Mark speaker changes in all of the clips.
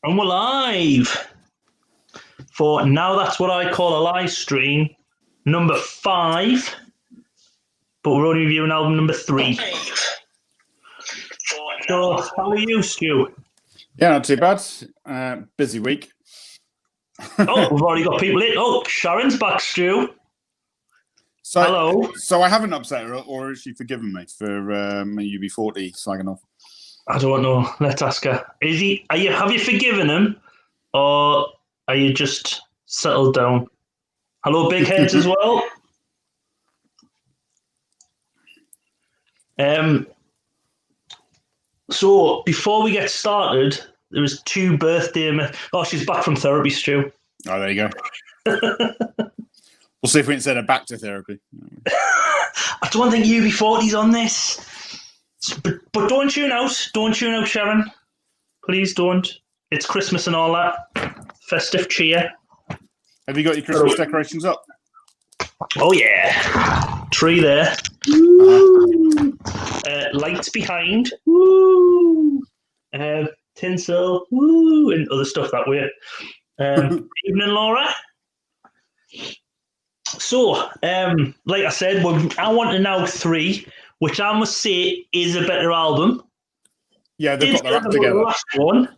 Speaker 1: And we're live for Now That's What I Call a Live Stream, number 5, but we're only reviewing album number 3. So, how are you, Stu?
Speaker 2: Yeah, not too bad. Busy week.
Speaker 1: Oh, we've already got people in. Oh, Sharon's back, Stu. Hello.
Speaker 2: So I haven't upset her, or has she forgiven me for my UB40 slagging off?
Speaker 1: I don't know. Let's ask her. Have you forgiven him, or are you just settled down? Hello, big heads as well. So before we get started, there was 2 birthday. Oh, she's back from therapy, Stu.
Speaker 2: Oh, there you go. We'll see if we can send her back to therapy.
Speaker 1: I don't think UB40's on this. But don't tune out. Don't tune out, Sharon. Please don't. It's Christmas and all that. Festive cheer.
Speaker 2: Have you got your Christmas decorations up?
Speaker 1: Oh, yeah. Tree there. Lights behind. Woo. Tinsel. Woo. And other stuff that way. Evening, Laura. So, like I said, I want to Now 3, which I must say is a better album.
Speaker 2: Yeah, they've got their act together.
Speaker 1: The last one.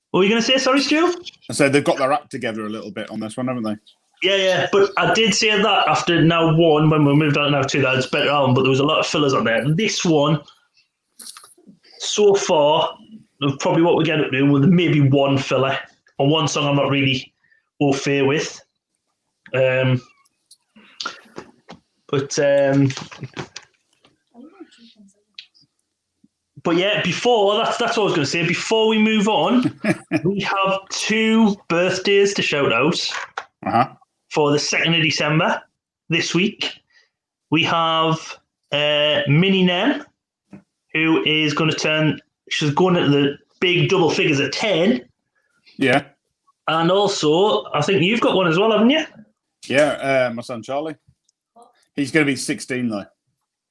Speaker 1: What were you going to say? Sorry, Stu?
Speaker 2: I said they've got their act together a little bit on this one, haven't they?
Speaker 1: Yeah. But I did say that after Now 1, when we moved on to Now 2, that it's a better album, but there was a lot of fillers on there. And this one, so far, probably what we're getting up to, with maybe one filler. On one song I'm not really au fait with. But yeah, before that's what I was going to say. Before we move on, we have 2 birthdays to shout out for the 2nd of December this week. We have Minnie Nem, who is going to she's going to the big double figures at 10.
Speaker 2: Yeah.
Speaker 1: And also, I think you've got one as well, haven't you?
Speaker 2: Yeah, my son Charlie. He's going to be 16 though.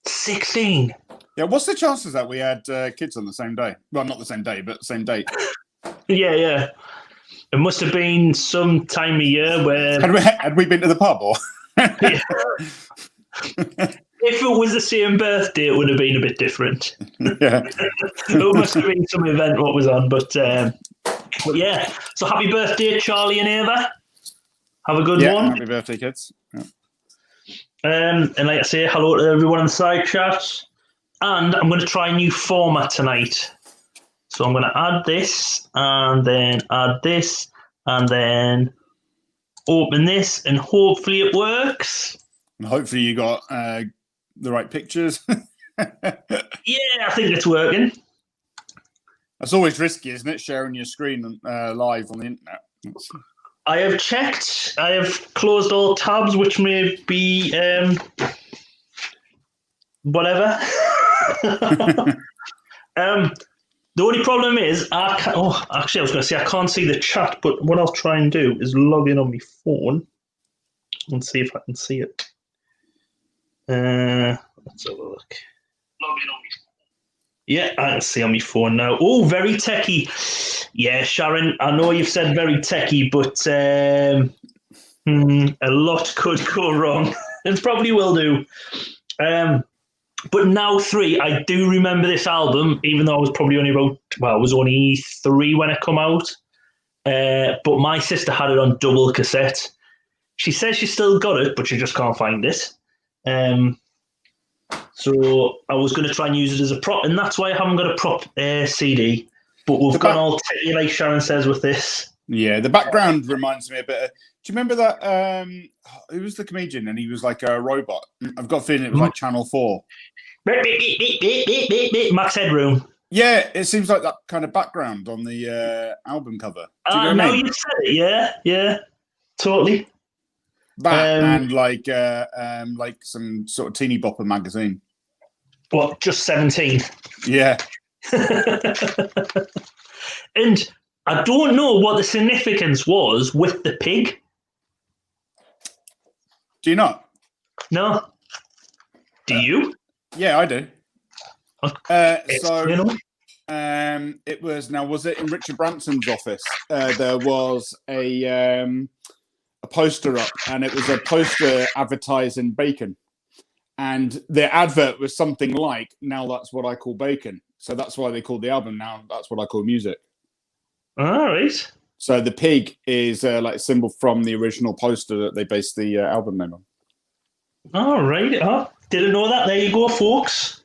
Speaker 1: 16?
Speaker 2: Yeah, what's the chances that we had kids on the same day? Well, not the same day, but the same date.
Speaker 1: Yeah. It must have been some time of year where...
Speaker 2: Had we been to the pub? Or?
Speaker 1: If it was the same birthday, it would have been a bit different.
Speaker 2: Yeah.
Speaker 1: It must have been some event what was on. But yeah, so happy birthday, Charlie and Ava. Have a good one.
Speaker 2: Happy birthday, kids. Yeah.
Speaker 1: And like I say, hello to everyone in the side chat. And I'm going to try a new format tonight. So I'm going to add this, and then add this, and then open this, and hopefully it works.
Speaker 2: And hopefully you got the right pictures.
Speaker 1: Yeah, I think it's working.
Speaker 2: That's always risky, isn't it? Sharing your screen live on the internet.
Speaker 1: I have checked. I have closed all tabs, which may be whatever. The only problem is actually I was going to say I can't see the chat, but what I'll try and do is log in on my phone and see if I can see it. Let's have a look. Log in on my phone. Yeah, I can see on my phone now. Oh, very techie. Yeah, Sharon, I know you've said very techie, but a lot could go wrong. It probably will do. But Now 3, I do remember this album, even though I was probably only I was only 3 when it come out. But my sister had it on double cassette. She says she still got it, but she just can't find it. So I was going to try and use it as a prop, and that's why I haven't got a prop CD. But we've gone all techie, like Sharon says, with this.
Speaker 2: Yeah, the background reminds me a bit of... Do you remember that... who was the comedian? And he was like a robot. I've got a feeling it was like Channel 4.
Speaker 1: Max Headroom.
Speaker 2: Yeah, it seems like that kind of background on the album cover. Do you know what I mean?
Speaker 1: You said it, yeah. Totally.
Speaker 2: That and like some sort of teeny bopper magazine.
Speaker 1: What, just 17?
Speaker 2: Yeah.
Speaker 1: And I don't know what the significance was with the pig.
Speaker 2: Do you not?
Speaker 1: No. Do you?
Speaker 2: Yeah, I do. It was it in Richard Branson's office? There was a poster up, and it was a poster advertising bacon. And the advert was something like, "Now that's what I call bacon." So that's why they called the album "Now That's What I Call Music."
Speaker 1: All right.
Speaker 2: So the pig is like a symbol from the original poster that they based the album name on.
Speaker 1: All right. Oh, didn't know that. There you go, folks.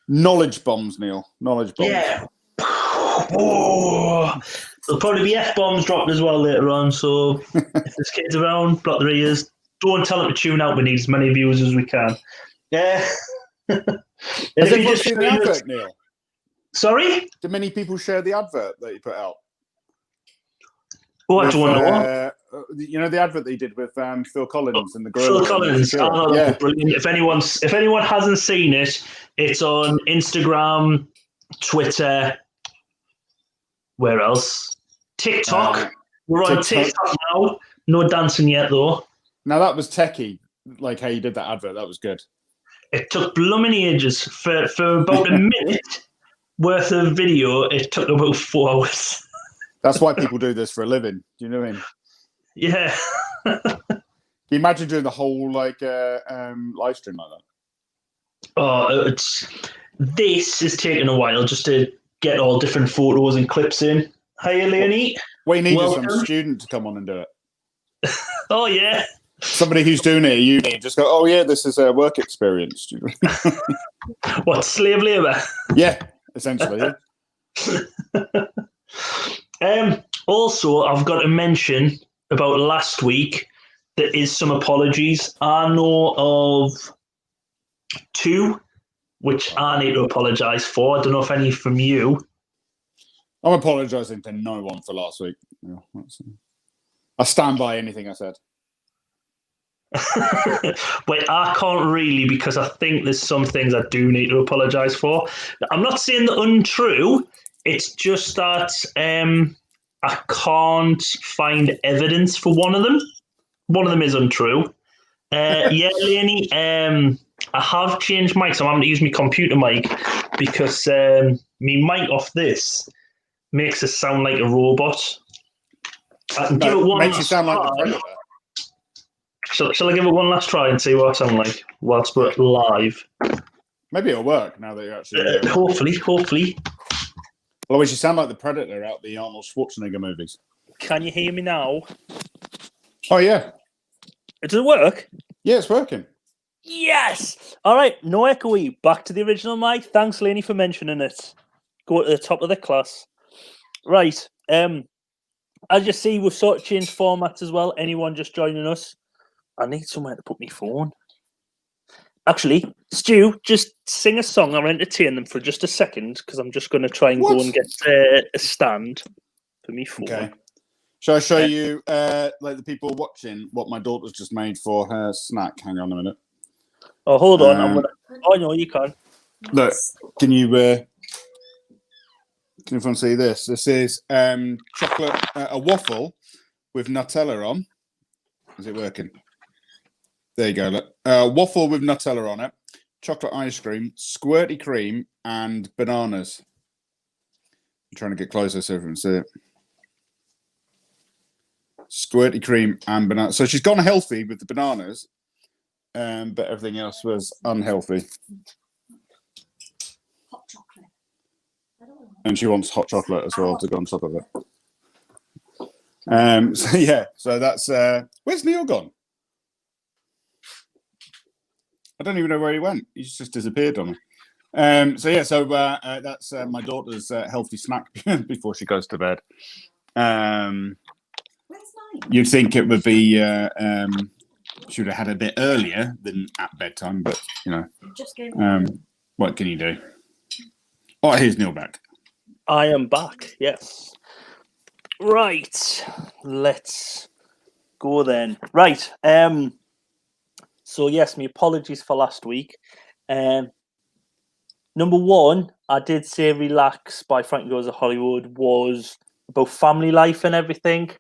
Speaker 2: Knowledge bombs, Neil. Knowledge bombs.
Speaker 1: Yeah. Oh, there'll probably be F-bombs dropped as well later on. So if there's kids around, block their ears. Don't tell them to tune out. We need as many views as we can. Yeah.
Speaker 2: Has everyone seen the advert, Neil?
Speaker 1: Sorry?
Speaker 2: Do many people share the advert that you put out?
Speaker 1: Oh, I don't know.
Speaker 2: You know the advert that you did with Phil Collins and the gorilla.
Speaker 1: Phil Collins. Oh, yeah. Brilliant. If anyone hasn't seen it, it's on Instagram, Twitter. Where else? TikTok. We're on TikTok now. No dancing yet, though.
Speaker 2: Now that was techie, like how you did that advert. That was good.
Speaker 1: It took blooming ages for about a minute worth of video. It took about 4 hours.
Speaker 2: That's why people do this for a living. Do you know what I mean?
Speaker 1: Yeah.
Speaker 2: Can you imagine doing the whole live stream like that?
Speaker 1: Oh, this is taking a while just to get all different photos and clips in. Hiya, Leonie.
Speaker 2: What you need is some student to come on and do it.
Speaker 1: Oh, yeah.
Speaker 2: Somebody who's doing it at uni, just go, oh, yeah, this is a work experience.
Speaker 1: What, slave labour?
Speaker 2: Yeah, essentially.
Speaker 1: Also, I've got to mention about last week, there is some apologies. I know of 2, which I need to apologise for. I don't know if any from you.
Speaker 2: I'm apologising to no one for last week. I stand by anything I said.
Speaker 1: But I can't really, because I think there's some things I do need to apologise for. I'm not saying they're untrue. It's just that I can't find evidence for one of them. One of them is untrue. Yeah, Leonie, I have changed mics. I'm having to use my computer mic because my mic off this makes it sound like a robot. I can give it one
Speaker 2: makes you sound like the Predator.
Speaker 1: Shall I give it one last try and see what I sound like whilst we're live?
Speaker 2: Maybe it'll work now that you're actually...
Speaker 1: Hopefully.
Speaker 2: Otherwise, you sound like the Predator out the Arnold Schwarzenegger movies.
Speaker 1: Can you hear me now?
Speaker 2: Oh, yeah.
Speaker 1: Does it work?
Speaker 2: Yeah, it's working.
Speaker 1: Yes! All right, no echoey. Back to the original mic. Thanks, Laney, for mentioning it. Go to the top of the class. Right. As you see, we've sort of changed formats as well. Anyone just joining us? I need somewhere to put my phone. Actually, Stu, just sing a song or entertain them for just a second, because I'm just going to try and go and get a stand for me phone. Okay.
Speaker 2: Shall I show you, like the people watching, what my daughter's just made for her snack? Hang on a minute.
Speaker 1: Oh, hold on. Oh, no, you can.
Speaker 2: Look, can you see this? This is chocolate, a waffle with Nutella on. Is it working? There you go. Look. Waffle with Nutella on it, chocolate ice cream, squirty cream, and bananas. I'm trying to get closer so everyone can see it. Squirty cream and banana. So she's gone healthy with the bananas, but everything else was unhealthy.
Speaker 3: Hot chocolate.
Speaker 2: And she wants hot chocolate as well to go on top of it. So yeah, so that's where's Neil gone? I don't even know where he went. He's just disappeared on me. So yeah, so that's my daughter's healthy snack before she goes to bed. You'd think it would be she would have had a bit earlier than at bedtime, but you know, what can you do? Oh, here's Neil back.
Speaker 1: I am back. Yes. Right. Let's go then. Right. So yes, my apologies for last week. Number one, I did say "Relax" by Frankie Goes to Hollywood was about family life and everything.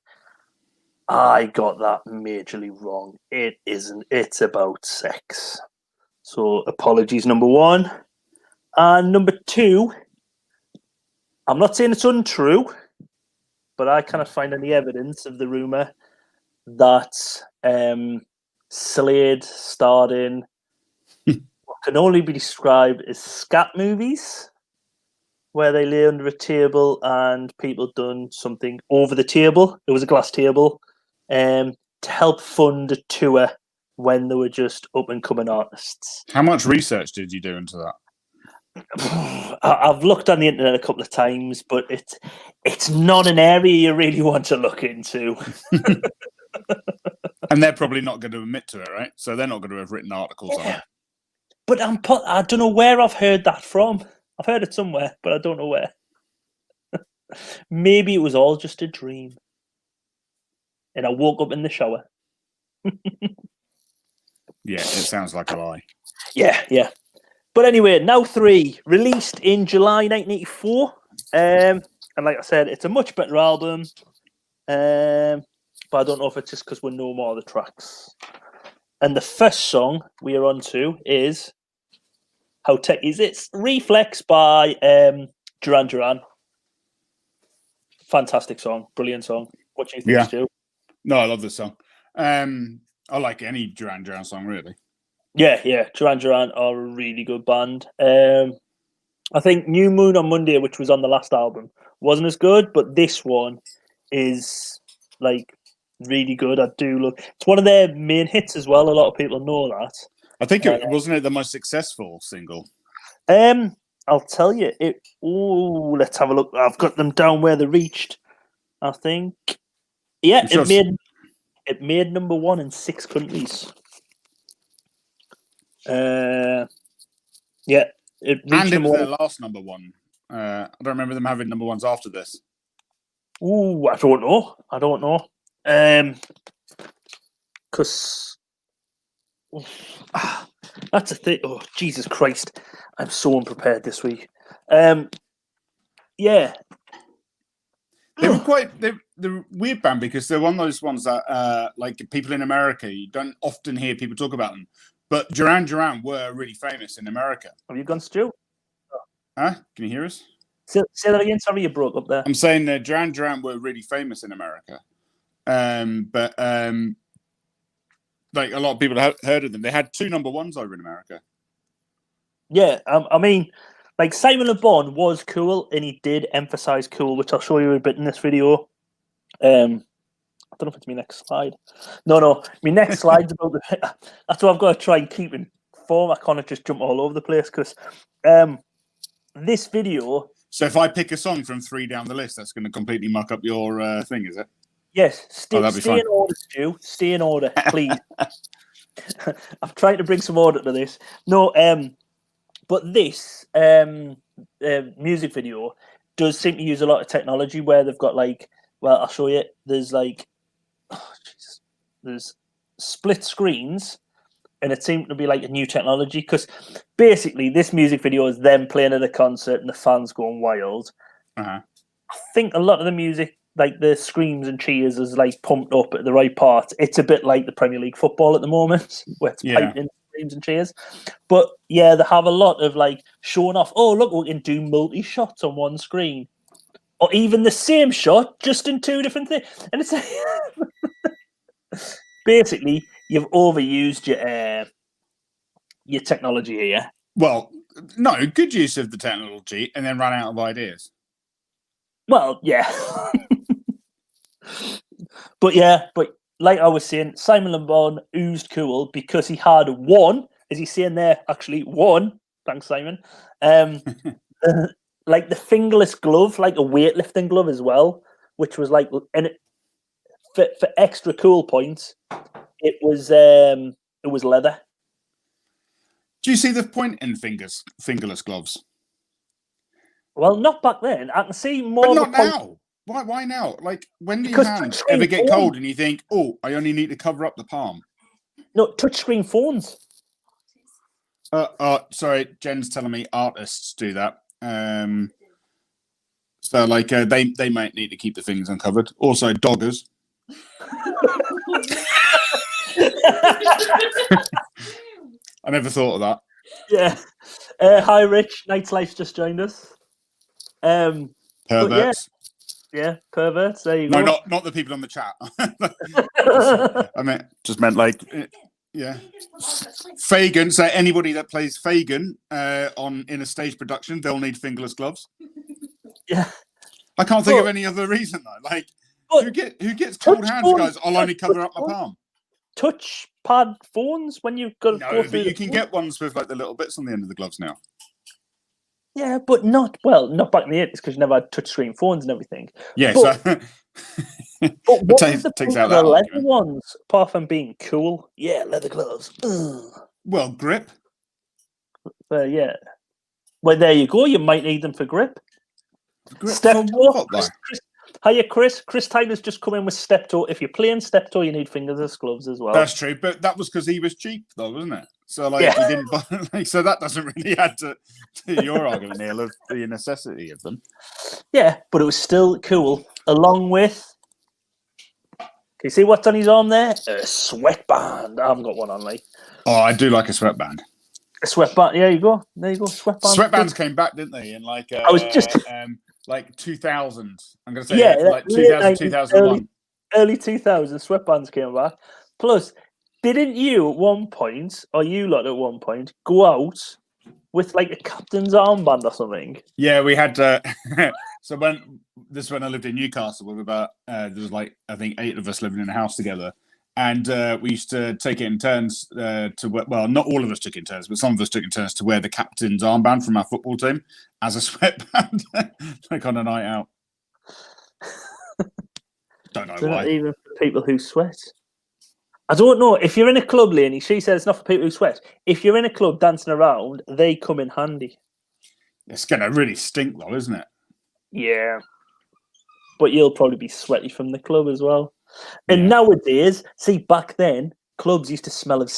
Speaker 1: I got that majorly wrong. It isn't. It's about sex. So apologies, number one. And number two, I'm not saying it's untrue, but I cannot find any evidence of the rumor that Slade starred in what can only be described as scat movies, where they lay under a table and people done something over the table. It was a glass table, to help fund a tour when they were just up and coming artists.
Speaker 2: How much research did you do into that?
Speaker 1: I've looked on the internet a couple of times, but it's not an area you really want to look into.
Speaker 2: And they're probably not going to admit to it, right? So they're not going to have written articles on it.
Speaker 1: But I don't know where I've heard that from. I've heard it somewhere, but I don't know where. Maybe it was all just a dream. And I woke up in the shower.
Speaker 2: Yeah, it sounds like a lie.
Speaker 1: Yeah. But anyway, Now 3, released in July 1984. And like I said, it's a much better album. But I don't know if it's just because we know more of the tracks. And the first song we are on to is How Tech Is It? Reflex by Duran Duran. Fantastic song. Brilliant song. What do you think, Stu?
Speaker 2: No, I love this song. I like any Duran Duran song, really.
Speaker 1: Yeah. Duran Duran are a really good band. I think New Moon on Monday, which was on the last album, wasn't as good, but this one is like really good. I do look. It's one of their main hits as well. A lot of people know that.
Speaker 2: I think it wasn't it the most successful single.
Speaker 1: I'll tell you. Let's have a look. I've got them down where they reached. I think. Yeah, it made number 1 in 6 countries. Yeah, it reached
Speaker 2: and it was their last number 1. I don't remember them having number 1s after this.
Speaker 1: I don't know. Because that's a thing. Oh, Jesus Christ! I'm so unprepared this week. Yeah.
Speaker 2: They're a weird band because they're one of those ones that, like people in America, you don't often hear people talk about them. But Duran Duran were really famous in America.
Speaker 1: Have you gone, Stu?
Speaker 2: Huh? Can you hear us?
Speaker 1: Say that again. Sorry, you broke up there.
Speaker 2: I'm saying that Duran Duran were really famous in America. But like a lot of people have heard of them. They had 2 number 1s over in America.
Speaker 1: Yeah, I mean, like Simon Le Bon was cool, and he did emphasize cool, which I'll show you a bit in this video. I don't know if it's my next slide. No. My next slide's about the. That's what I've got to try and keep in form. I can't just jump all over the place because this video.
Speaker 2: So if I pick a song from 3 down the list, that's going to completely muck up your thing, is it?
Speaker 1: Yes. Stay in order, Stu. Stay in order, please. I'm trying to bring some order to this. No, but this music video does seem to use a lot of technology where they've got like. Well, I'll show you. There's like. There's split screens, and it seemed to be like a new technology because basically this music video is them playing at a concert and the fans going wild.
Speaker 2: Uh-huh.
Speaker 1: I think a lot of the music, like the screams and cheers, is like pumped up at the right parts. It's a bit like the Premier League football at the moment, where it's piped in screams and cheers. But yeah, they have a lot of like showing off. Oh, look, we can do multi shots on one screen, or even the same shot just in 2 different things, and it's. Basically, you've overused your technology here.
Speaker 2: Well, no, good use of the technology and then run out of ideas.
Speaker 1: Well, yeah. but like I was saying, Simon Le Bon oozed cool because he had 1, as he's saying there, actually 1, thanks Simon, like the fingerless glove, like a weightlifting glove as well, which was like, and for extra cool points, it was leather.
Speaker 2: Do you see the point in fingerless gloves?
Speaker 1: Well, not back then. I can see more.
Speaker 2: But not now. Why now? Like, when do your hands ever get cold and you think, oh, I only need to cover up the palm?
Speaker 1: No, touchscreen phones.
Speaker 2: Sorry, Jen's telling me artists do that. So, like, they might need to keep the fingers uncovered. Also, doggers. I never thought of that.
Speaker 1: Yeah. Hi, Rich. Night's Life just joined us.
Speaker 2: Perverts.
Speaker 1: Yeah, perverts. There you go.
Speaker 2: No, not the people on the chat. I just meant like, yeah. Fagin. So anybody that plays Fagin in a stage production, they'll need fingerless gloves.
Speaker 1: Yeah.
Speaker 2: I can't think of any other reason though. Like, who gets cold hands, guys? I'll only cover up my palm.
Speaker 1: Touch pad phones when you've got to go through.
Speaker 2: But you can get ones with like the little bits on the end of the gloves now.
Speaker 1: Yeah, but not back in the 80s because you never had touchscreen phones and everything.
Speaker 2: Yeah,
Speaker 1: but what
Speaker 2: takes out
Speaker 1: the leather ones, apart from being cool? Yeah, leather gloves.
Speaker 2: Well, grip.
Speaker 1: Yeah. Well, there you go. You might need them for grip. Hiya, Chris. Chris Tyler's just come in with step toe. If you're playing step toe, you need fingerless gloves as well.
Speaker 2: That's true, but that was because he was cheap, though, wasn't it? So, he didn't buy. So that doesn't really add to your argument, Neil, of the necessity of them.
Speaker 1: Yeah, but it was still cool. Along with, can you see what's on his arm there? A sweatband. I haven't got one on me.
Speaker 2: Oh, I do like a sweatband.
Speaker 1: A sweatband. Yeah, you go. There you go.
Speaker 2: Sweatbands came back, didn't they? In I was just. Like 2000. I'm going to say like 2000, 2001.
Speaker 1: Early 2000s, sweatbands came back. Plus, didn't you at one point, or you lot at one point, go out with like a captain's armband or something?
Speaker 2: Yeah, we had. So when I lived in Newcastle with about, there was like, I think 8 of us living in a house together. And we used to take it in turns to wear, well, not all of us took it in turns, but some of us took it in turns to wear the captain's armband from our football team as a sweatband, like on a night out. Don't know why.
Speaker 1: Not even for people who sweat. I don't know. If you're in a club, Leonie, she says it's not for people who sweat. If you're in a club dancing around, they come in handy.
Speaker 2: It's going to really stink, though, isn't it?
Speaker 1: Yeah. But you'll probably be sweaty from the club as well. And nowadays, see, back then, clubs used to smell of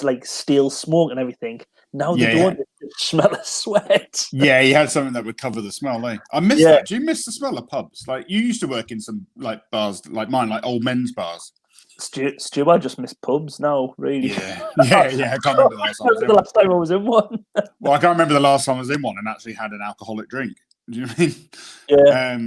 Speaker 1: like steel smoke and everything. Now they don't. They smell of sweat.
Speaker 2: Yeah, you had something that would cover the smell, eh? I miss that. Do you miss the smell of pubs? Like, you used to work in some like bars like mine, like old men's bars.
Speaker 1: Stu, I just miss pubs now, really.
Speaker 2: Yeah. I can't remember
Speaker 1: the last time I was in one.
Speaker 2: Well, I can't remember the last time I was in one and actually had an alcoholic drink. Do you know what I mean?
Speaker 1: Yeah.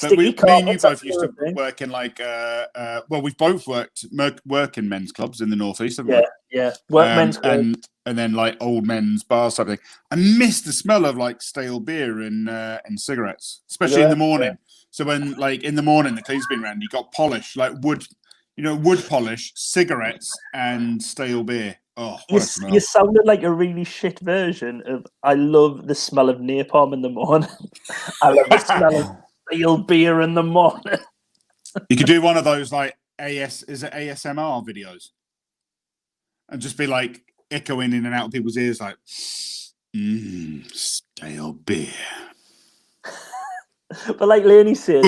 Speaker 2: But me and you both used to work in like, well, we've both work in men's clubs in the northeast, haven't we?
Speaker 1: Yeah. Work men's clubs.
Speaker 2: And then like old men's bars, something. I miss the smell of like stale beer and cigarettes, especially in the morning. Yeah. So when like in the morning the clean's been around, you got polish, like wood polish, cigarettes, and stale beer. Oh,
Speaker 1: you sounded like a really shit version of I love the smell of napalm in the morning. I love the smell of stale beer in the morning.
Speaker 2: You could do one of those like ASMR videos and just be like echoing in and out of people's ears like stale beer.
Speaker 1: But like Leonie said,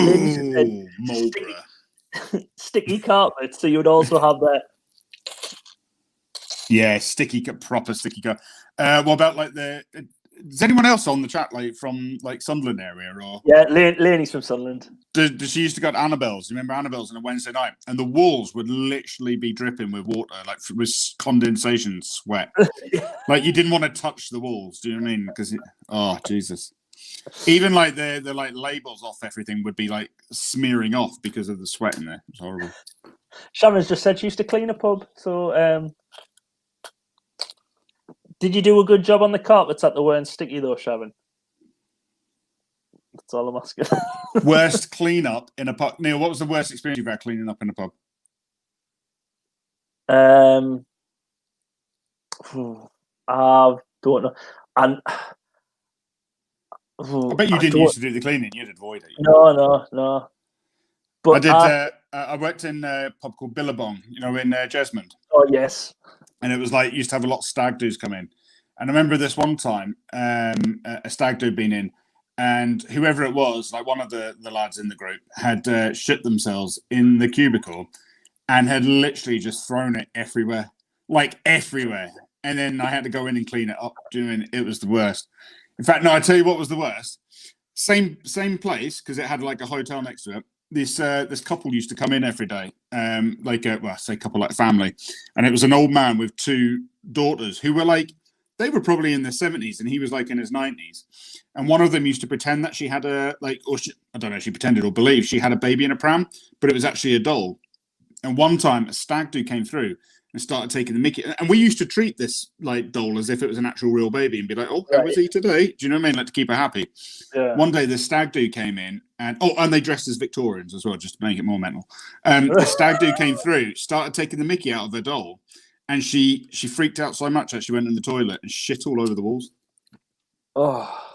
Speaker 1: sticky carpet, so you would also have that.
Speaker 2: Yeah, proper sticky carpet. What about like is anyone else on the chat like from like Sunderland area or?
Speaker 1: Yeah, Leonie's from Sunderland.
Speaker 2: Does she used to go to Annabelle's? You remember Annabelle's on a Wednesday night, and the walls would literally be dripping with water, like with condensation sweat. Like you didn't want to touch the walls. Do you know what I mean? Because oh Jesus. Even like the like labels off everything would be like smearing off because of the sweat in there. It's horrible.
Speaker 1: Sharon's just said she used to clean a pub. So did you do a good job on the carpets that they weren't sticky though, Sharon? That's all I'm asking.
Speaker 2: Worst cleanup in a pub. Neil, what was the worst experience you've had cleaning up in a pub?
Speaker 1: I don't know. And
Speaker 2: I bet you didn't used to do the cleaning. You'd avoid it.
Speaker 1: No. But
Speaker 2: I worked in a pub called Billabong, in Jesmond.
Speaker 1: Oh, yes.
Speaker 2: And it was like, used to have a lot of stag doos come in. And I remember this one time, a stag do being in, and whoever it was, like one of the lads in the group, had shit themselves in the cubicle and had literally just thrown it everywhere. Like everywhere. And then I had to go in and clean it up. It was the worst. In fact, no, I tell you what was the worst. Same place, because it had like a hotel next to it. This couple used to come in every day, I say couple like family, and it was an old man with 2 daughters who were like, they were probably in their 70s and he was like in his 90s. And one of them used to pretend that she had I don't know if she pretended or believed she had a baby in a pram, but it was actually a doll. And one time a stag do came through and started taking the mickey. And we used to treat this like doll as if it was an actual real baby and be like, oh, how was he today? Do you know what I mean? Like to keep her happy. Yeah. One day the stag do came in and they dressed as Victorians as well, just to make it more mental. The stag do came through, started taking the mickey out of her doll. And she freaked out so much that she went in the toilet and shit all over the walls.
Speaker 1: Oh.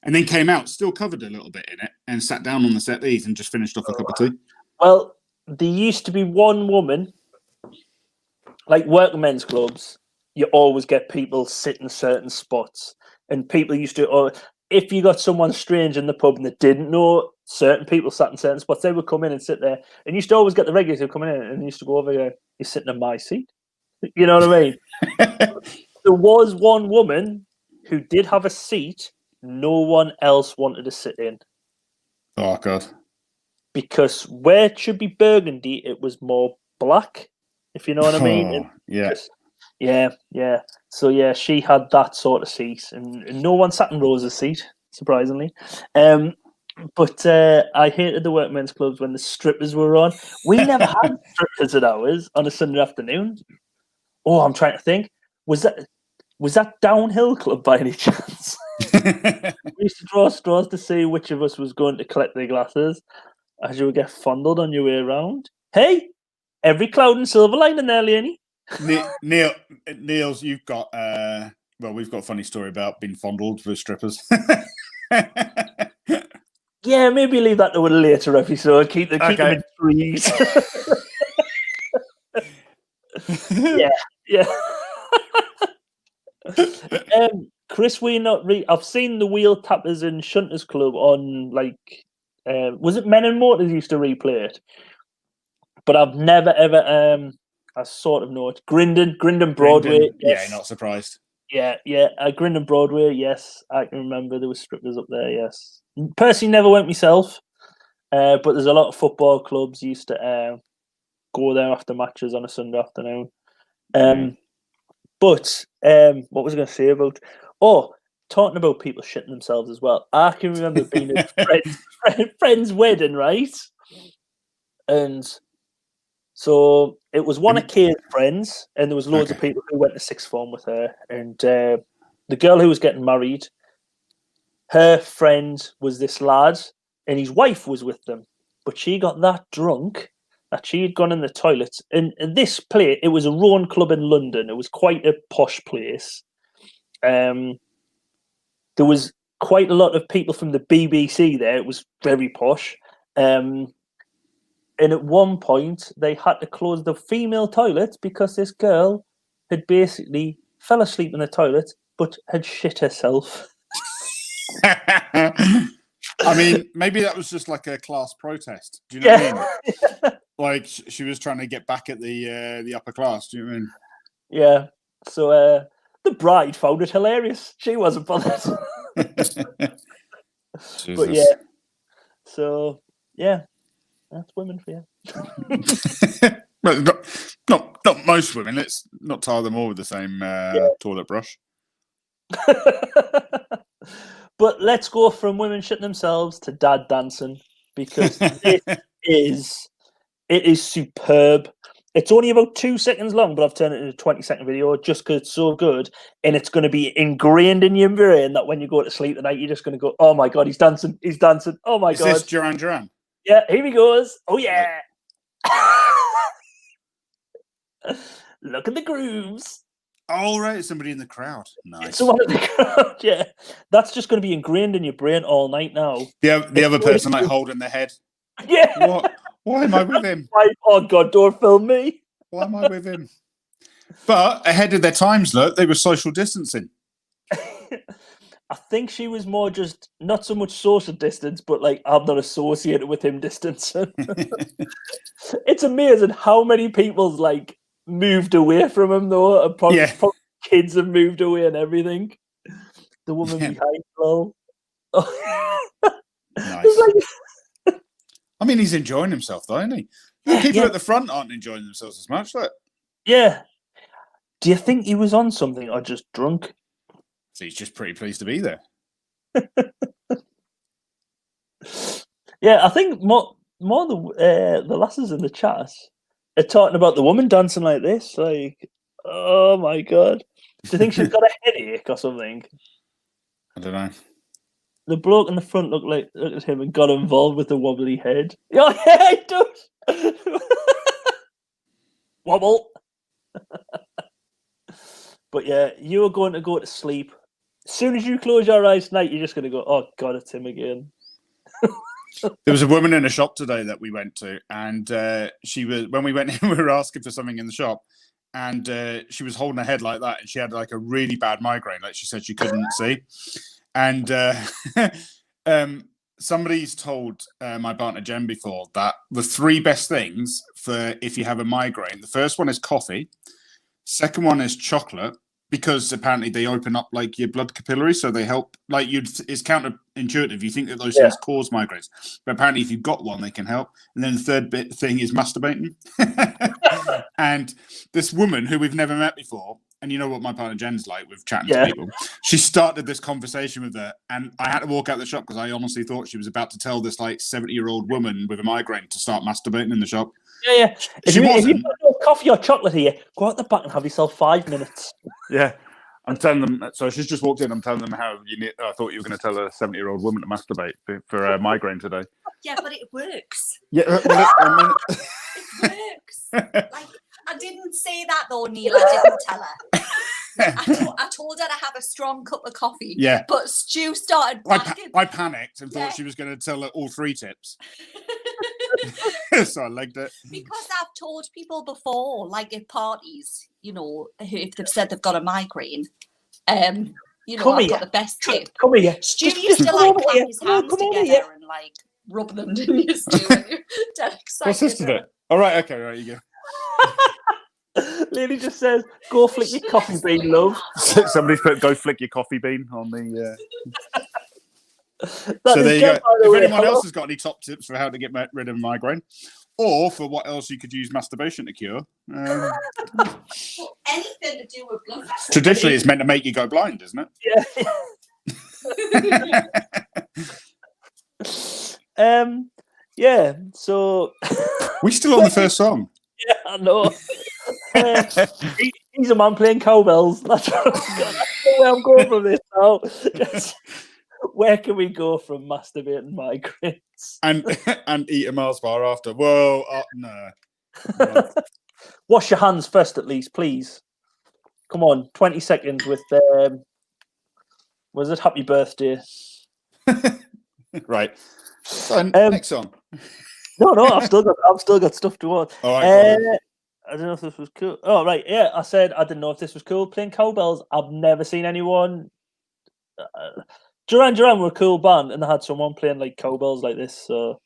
Speaker 2: And then came out, still covered a little bit in it, and sat down on the settees and just finished off a cup of tea.
Speaker 1: Well, there used to be one woman, like working men's clubs, you always get people sit in certain spots. And people used to, if you got someone strange in the pub and they didn't know certain people sat in certain spots, they would come in and sit there. And you used to always get the regulars who come in and used to go over here, you're sitting in my seat. You know what I mean? There was one woman who did have a seat no one else wanted to sit in.
Speaker 2: Oh, God.
Speaker 1: Because where it should be burgundy, it was more black, if you know what I mean.
Speaker 2: Yeah.
Speaker 1: Yeah. So, yeah, she had that sort of seat. And no one sat in Rose's seat, surprisingly. But I hated the workmen's clubs when the strippers were on. We never had strippers at ours on a Sunday afternoon. Oh, I'm trying to think. Was that Downhill Club by any chance? We used to draw straws to see which of us was going to collect their glasses as you would get fondled on your way around. Hey, every cloud and silver lining there, Leonie.
Speaker 2: Niels, you've got we've got a funny story about being fondled with strippers.
Speaker 1: Yeah, maybe leave that to a later episode. Keep them intrigued. Yeah. Chris, I've seen the Wheel Tappers and Shunters Club on was it Men and Motors used to replay it, but I've never ever I sort of know it. Grindon Broadway. Yes.
Speaker 2: Yeah, not surprised.
Speaker 1: Yeah. Grindon Broadway. Yes, I can remember there were strippers up there. Yes, personally never went myself, but there's a lot of football clubs used to go there after matches on a Sunday afternoon. But what was I going to say about? Talking about people shitting themselves as well. I can remember being at friend's wedding, right? And so it was one of Kay's friends, and there was loads of people who went to sixth form with her. And the girl who was getting married, her friend was this lad, and his wife was with them. But she got that drunk that she had gone in the toilets. And this place, it was a Rowan club in London. It was quite a posh place. There was quite a lot of people from the BBC there. It was very posh. And at one point, they had to close the female toilets because this girl had basically fell asleep in the toilet, but had shit herself.
Speaker 2: I mean, maybe that was just like a class protest. Do you know what I mean? Like she was trying to get back at the upper class. Do you know what I mean?
Speaker 1: Yeah. So the bride found it hilarious. She wasn't bothered. But yeah. So yeah, that's women for you.
Speaker 2: Well, not most women. Let's not tar them all with the same toilet brush.
Speaker 1: But let's go from women shitting themselves to dad dancing, because it is superb. It's only about 2 seconds long, but I've turned it into a 20-second video just because it's so good, and it's going to be ingrained in your brain that when you go to sleep tonight, you're just going to go, "Oh my god, he's dancing! He's dancing! Oh my god!"
Speaker 2: Is this Duran Duran?
Speaker 1: Yeah, here he goes. Oh yeah! Look at the grooves.
Speaker 2: Oh right, somebody in the crowd. Nice.
Speaker 1: It's someone in the crowd. Yeah, that's just going to be ingrained in your brain all night now.
Speaker 2: The other person like holding their head.
Speaker 1: Yeah.
Speaker 2: What? Why am I with him?
Speaker 1: Oh god, don't film me.
Speaker 2: Why am I with him? But ahead of their times, look, they were social distancing.
Speaker 1: I think she was more just not so much social distance, but like I'm not associated with him distancing. It's amazing how many people's like moved away from him though. And probably kids have moved away and everything. The woman behind lol.
Speaker 2: Nice. I mean, he's enjoying himself though, isn't he? The people at the front aren't enjoying themselves as much. Look.
Speaker 1: Yeah. Do you think he was on something or just drunk?
Speaker 2: So he's just pretty pleased to be there.
Speaker 3: Yeah, I think more the lasses in the chat are talking about the woman dancing like this. Like, oh my god, do you think she's got a headache or something?
Speaker 2: I don't know.
Speaker 3: The bloke in the front looked at him and got involved with the wobbly head. Oh, yeah, he does. Wobble. But yeah, you are going to go to sleep. As soon as you close your eyes tonight, you're just going to go, oh god, it's him again.
Speaker 2: There was a woman in a shop today that we went to, and she was, when we went in, we were asking for something in the shop, and she was holding her head like that, and she had like a really bad migraine, like she said she couldn't see. And somebody's told my partner Jen before that the 3 best things for if you have a migraine, the first one is coffee, second one is chocolate, because apparently they open up like your blood capillaries, so they help. Like it's counterintuitive. You think that those things cause migraines, but apparently if you've got one, they can help. And then the third thing is masturbating. And this woman who we've never met before, and you know what my partner Jen's like with chatting to people, she started this conversation with her, and I had to walk out the shop because I honestly thought she was about to tell this like 70-year-old woman with a migraine to start masturbating in the shop.
Speaker 3: Yeah. If you've got no coffee or chocolate here, go out the back and have yourself 5 minutes.
Speaker 2: Yeah. I'm telling them. So she's just walked in. I'm telling them how I thought you were going to tell a 70-year-old woman to masturbate for a migraine today.
Speaker 4: Yeah, but it works.
Speaker 2: Yeah, well,
Speaker 4: it works. Like, I didn't say that though, Neil. I didn't tell her. I told her to have a strong cup of coffee.
Speaker 2: Yeah.
Speaker 4: But Stu started backing.
Speaker 2: I panicked and thought she was going to tell her all 3 tips. So I legged it.
Speaker 4: Because I've told people before, like at parties, you know, if they've said they've got a migraine, you know, I've got the best tip.
Speaker 3: Come here.
Speaker 4: Stu used to like clap his hands together and like rub them, didn't you, Stu? Dead excited.
Speaker 2: What's this to do? All right, okay, right, you go.
Speaker 3: Lily just says, "Go flick your coffee bean, love."
Speaker 2: Somebody's put "Go flick your coffee bean" on the. So there you go. If anyone else has got any top tips for how to get rid of migraine, or for what else you could use masturbation to cure,
Speaker 4: anything to do with blood.
Speaker 2: Traditionally, it's meant to make you go blind, isn't
Speaker 3: it? Yeah. So
Speaker 2: we still on the first song.
Speaker 3: Yeah, I know. He's a man playing cowbells. That's where I'm going from this now. Where can we go from masturbating migraines?
Speaker 2: And eat a Mars bar after? Well, no.
Speaker 3: Wash your hands first, at least, please. Come on, 20 seconds with was it Happy Birthday?
Speaker 2: Right. So, next song.
Speaker 3: No, I've still got stuff to watch.
Speaker 2: All right.
Speaker 3: I don't know if this was cool. Oh, right, yeah. I said I didn't know if this was cool. Playing cowbells. I've never seen anyone. Duran were a cool band, and they had someone playing like cowbells like this. So,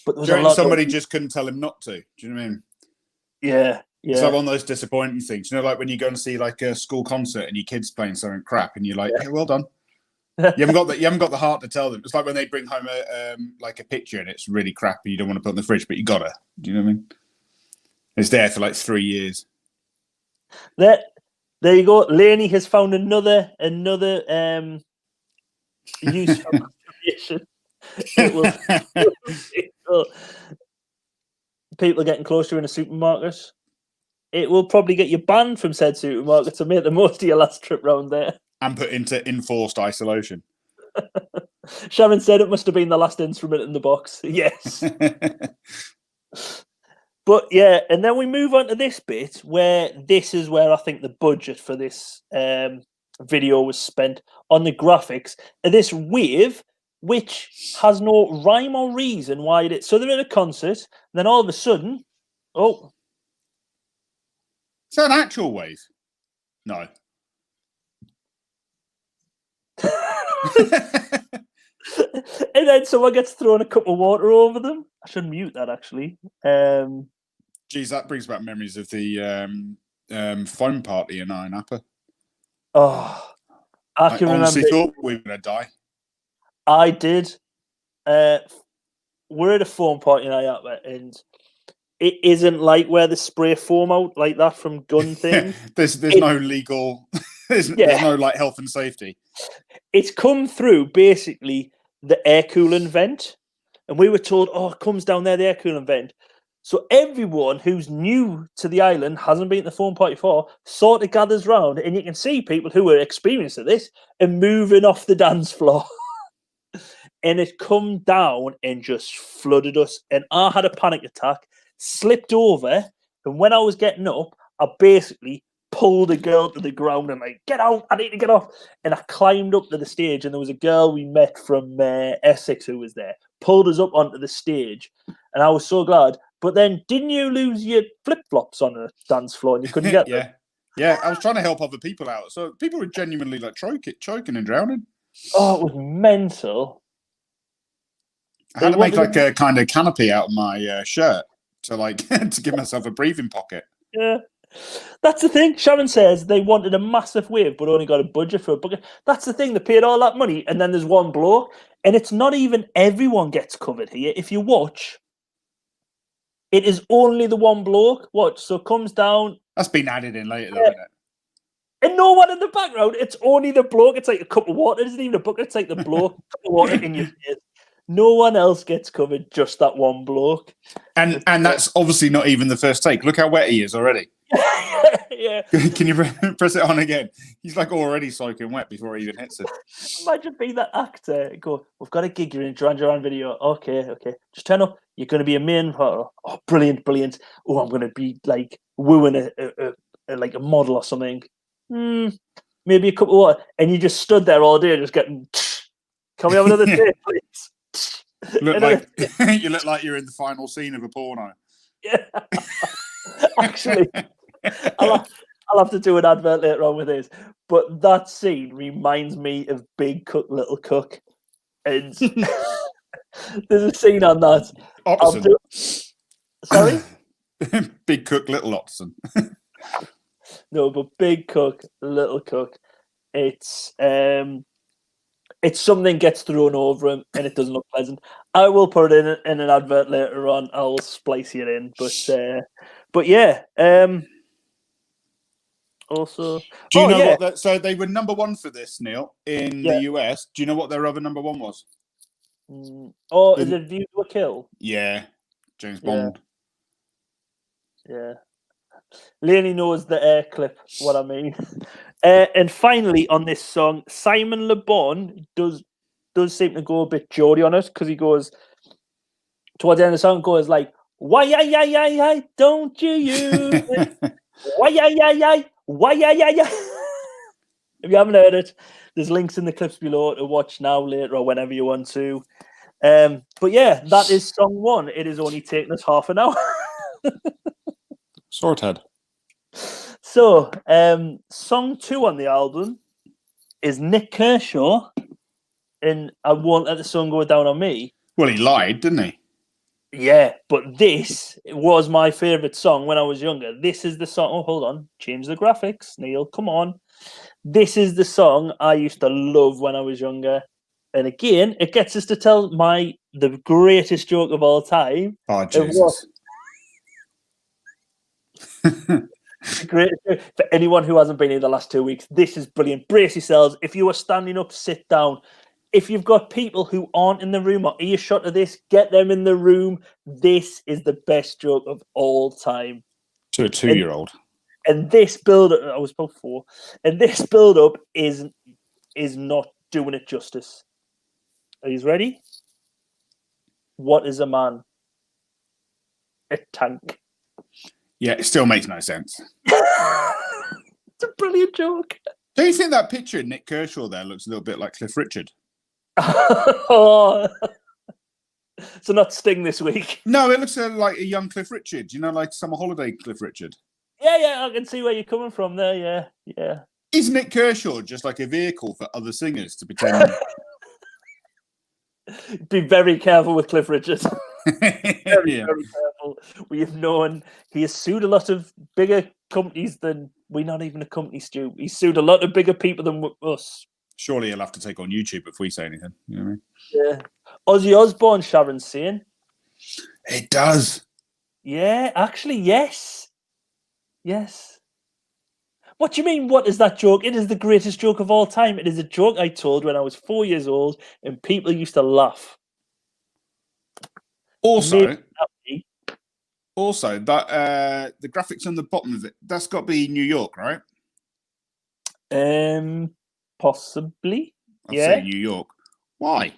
Speaker 3: but there was
Speaker 2: somebody just couldn't tell him not to. Do you know what I mean?
Speaker 3: Yeah.
Speaker 2: It's like one of those disappointing things. You know, like when you go and see like a school concert and your kid's playing something crap, and you're like, "Hey, well done." You haven't got the heart to tell them. It's like when they bring home a picture and it's really crap and you don't want to put it in the fridge, but you gotta. Do you know what I mean? It's there for like 3 years.
Speaker 3: There you go. Laney has found another use for masturbation. People are getting closer in a supermarket. It will probably get you banned from said supermarket to make the most of your last trip round there.
Speaker 2: And put into enforced isolation.
Speaker 3: Sharon said it must have been the last instrument in the box. Yes. But yeah, and then we move on to this bit where this is where I think the budget for this video was spent on the graphics. And this wave, which has no rhyme or reason why it is. So they're at a concert, and then all of a sudden, oh.
Speaker 2: Is that an actual wave? No.
Speaker 3: And then someone gets thrown a cup of water over them. I should mute that actually.
Speaker 2: Geez, that brings back memories of the phone party in Iron Apple.
Speaker 3: Oh, I can
Speaker 2: honestly
Speaker 3: remember.
Speaker 2: Thought we were going to die.
Speaker 3: I did. We're at a foam party in Iron Apple, and it isn't like where they spray foam out like that from gun things.
Speaker 2: There's no legal. there's no like health and safety.
Speaker 3: It's come through basically the air cooling vent, and we were told, "Oh, it comes down there, the air cooling vent." So everyone who's new to the island, hasn't been to the phone party before, sort of gathers round, and you can see people who are experienced at this and moving off the dance floor. And it come down and just flooded us. And I had a panic attack, slipped over, and when I was getting up, I basically pulled a girl to the ground and like, get out, I need to get off. And I climbed up to the stage, and there was a girl we met from Essex who was there, pulled us up onto the stage, and I was so glad. But then, didn't you lose your flip-flops on a dance floor and you couldn't get them?
Speaker 2: Yeah, I was trying to help other people out. So people were genuinely like choking and drowning.
Speaker 3: Oh, it was mental.
Speaker 2: I had to make like a kind of canopy out of my shirt to like to give myself a breathing pocket.
Speaker 3: Yeah, that's the thing. Sharon says they wanted a massive wave, but only got a budget for a bucket. That's the thing. They paid all that money, and then there's one bloke, and it's not even everyone gets covered here. If you watch, it is only the one bloke. Watch, so it comes down.
Speaker 2: That's been added in later, though, isn't it?
Speaker 3: And no one in the background. It's only the bloke. It's like a cup of water. It isn't even a bucket. It's like the bloke, cup of water in your face. No one else gets covered, just that one bloke.
Speaker 2: And that's obviously not even the first take. Look how wet he is already.
Speaker 3: Yeah.
Speaker 2: Can you press it on again? He's like already soaking wet before he even hits it.
Speaker 3: Imagine being that actor. Go, we've got a gig, you're in Duran Duran video. Okay. Just turn up. You're going to be a main part. Oh, brilliant. Oh, I'm going to be like wooing like a model or something. Maybe a cup of water. And you just stood there all day just getting, can we have another day, please?
Speaker 2: You look like you're in the final scene of a porno.
Speaker 3: Yeah. Actually, I'll have to do an advert later on with this. But that scene reminds me of Big Cook, Little Cook. And there's a scene on that. Sorry?
Speaker 2: Big Cook, Little Otterson.
Speaker 3: No, but Big Cook, Little Cook. It's something gets thrown over him and it doesn't look pleasant. I will put it in an advert later on. I'll splice it in. But yeah. Also,
Speaker 2: do you know what? So they were number one for this, Neil, in the US. Do you know what their other number one was?
Speaker 3: Is it View to a Kill?
Speaker 2: Yeah, James Bond.
Speaker 3: Yeah. Leonie knows the clip, what I mean. And finally, on this song, Simon Le Bon does seem to go a bit Geordie on it, because he goes, towards the end of the song, goes like, why, yeah, don't you use it? Why, yeah. If you haven't heard it, there's links in the clips below to watch now, later, or whenever you want to. But yeah, that is song one. It has only taken us half an hour.
Speaker 2: Sorted.
Speaker 3: So, song two on the album is Nick Kershaw, and I won't let the sun go down on me.
Speaker 2: Well, he lied, didn't he?
Speaker 3: Yeah, but this was my favourite song when I was younger. This is the song. Oh, hold on. Change the graphics, Neil. Come on. This is the song I used to love when I was younger. And again, it gets us to tell the greatest joke of all time.
Speaker 2: Oh, Jesus.
Speaker 3: Great. For anyone who hasn't been here the last 2 weeks, this is brilliant. Brace yourselves. If you are standing up, sit down. If you've got people who aren't in the room or earshot of this, get them in the room. This is the best joke of all time.
Speaker 2: To a 2-year-old.
Speaker 3: And this build-up, I was about 4, and this build-up is not doing it justice. Are you ready? What is a man? A tank.
Speaker 2: Yeah, it still makes no sense.
Speaker 3: It's a brilliant joke.
Speaker 2: Don't you think that picture of Nick Kershaw there looks a little bit like Cliff Richard?
Speaker 3: So not Sting this week.
Speaker 2: No, it looks like a young Cliff Richard. You know, like Summer Holiday Cliff Richard.
Speaker 3: Yeah, I can see where you're coming from there. Yeah.
Speaker 2: Is Nick Kershaw just like a vehicle for other singers to pretend?
Speaker 3: Be very careful with Cliff Richard. Very careful. We have known he has sued a lot of bigger companies than we're not even a company, Stu. He's sued a lot of bigger people than us.
Speaker 2: Surely he'll have to take on YouTube if we say anything. You know what I mean?
Speaker 3: Yeah. Ozzy Osbourne, Sharon's saying.
Speaker 2: It does.
Speaker 3: Yeah, actually, yes. What do you mean, what is that joke? It is the greatest joke of all time. It is a joke I told when I was 4 years old, and people used to laugh.
Speaker 2: Also, that the graphics on the bottom of it, that's got to be New York, right?
Speaker 3: Possibly.
Speaker 2: I'll say New York. Why?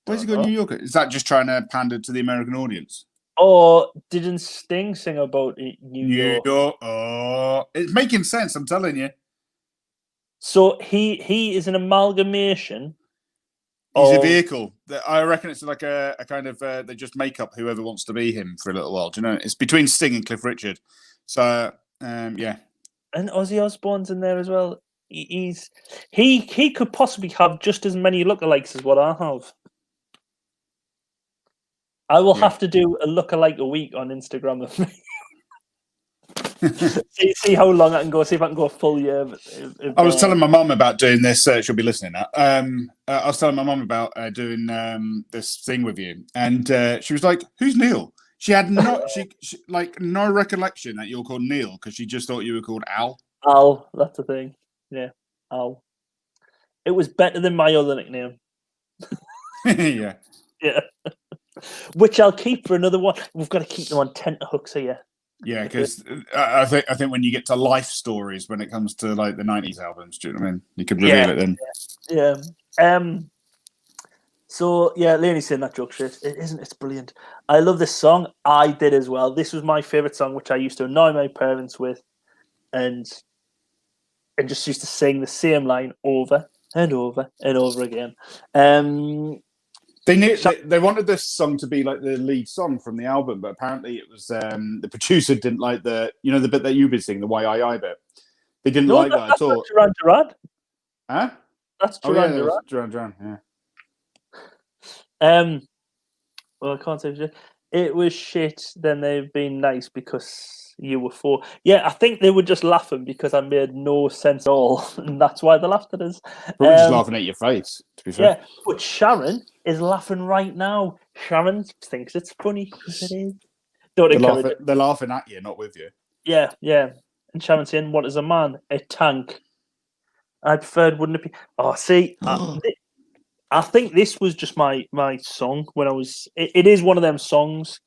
Speaker 2: Where's he got New York? Is that just trying to pander to the American audience?
Speaker 3: Or didn't Sting sing about New York?
Speaker 2: Oh, it's making sense. I'm telling you.
Speaker 3: So he is an amalgamation.
Speaker 2: He's a vehicle. I reckon it's like a kind of they just make up whoever wants to be him for a little while. Do you know? It's between Sting and Cliff Richard. So yeah.
Speaker 3: And Ozzy Osbourne's in there as well. He could possibly have just as many lookalikes as what I have. I will have to do a lookalike a week on Instagram of me. see how long I can go. See if I can go a full year.
Speaker 2: I was telling my mum about doing this. She'll be listening now. I was telling my mum about doing this thing with you, and she was like, "Who's Neil?" She had no recollection that you're called Neil because she just thought you were called Al.
Speaker 3: Al, that's the thing. Yeah, Al. It was better than my other nickname.
Speaker 2: Yeah.
Speaker 3: Which I'll keep for another one. We've got to keep them on tenterhooks here.
Speaker 2: Yeah, because I think when you get to life stories, when it comes to like the '90s albums, do you know what I mean? You could reveal it then.
Speaker 3: Yeah. So yeah, Laney's saying that joke shit. It isn't. It's brilliant. I love this song. I did as well. This was my favorite song, which I used to annoy my parents with, and just used to sing the same line over and over and over again.
Speaker 2: They wanted this song to be like the lead song from the album, but apparently it was the producer didn't like the bit that you've been singing, the YII bit. They didn't like that at all.
Speaker 3: Duran Duran.
Speaker 2: Huh?
Speaker 3: That's Duran Duran.
Speaker 2: Duran Duran. Yeah.
Speaker 3: Well, I can't say shit. It was shit. Then they've been nice because you were 4. Yeah, I think they were just laughing because I made no sense at all, and that's why they laughed at us.
Speaker 2: Probably just laughing at your face, to be fair.
Speaker 3: Yeah, but Sharon is laughing right now. Sharon thinks it's funny because it is.
Speaker 2: They're laughing at you, not with you.
Speaker 3: Yeah. And Sharon's saying, "What is a man? A tank." I preferred, wouldn't it be? Oh, see, I think this was just my song when I was. It is one of them songs,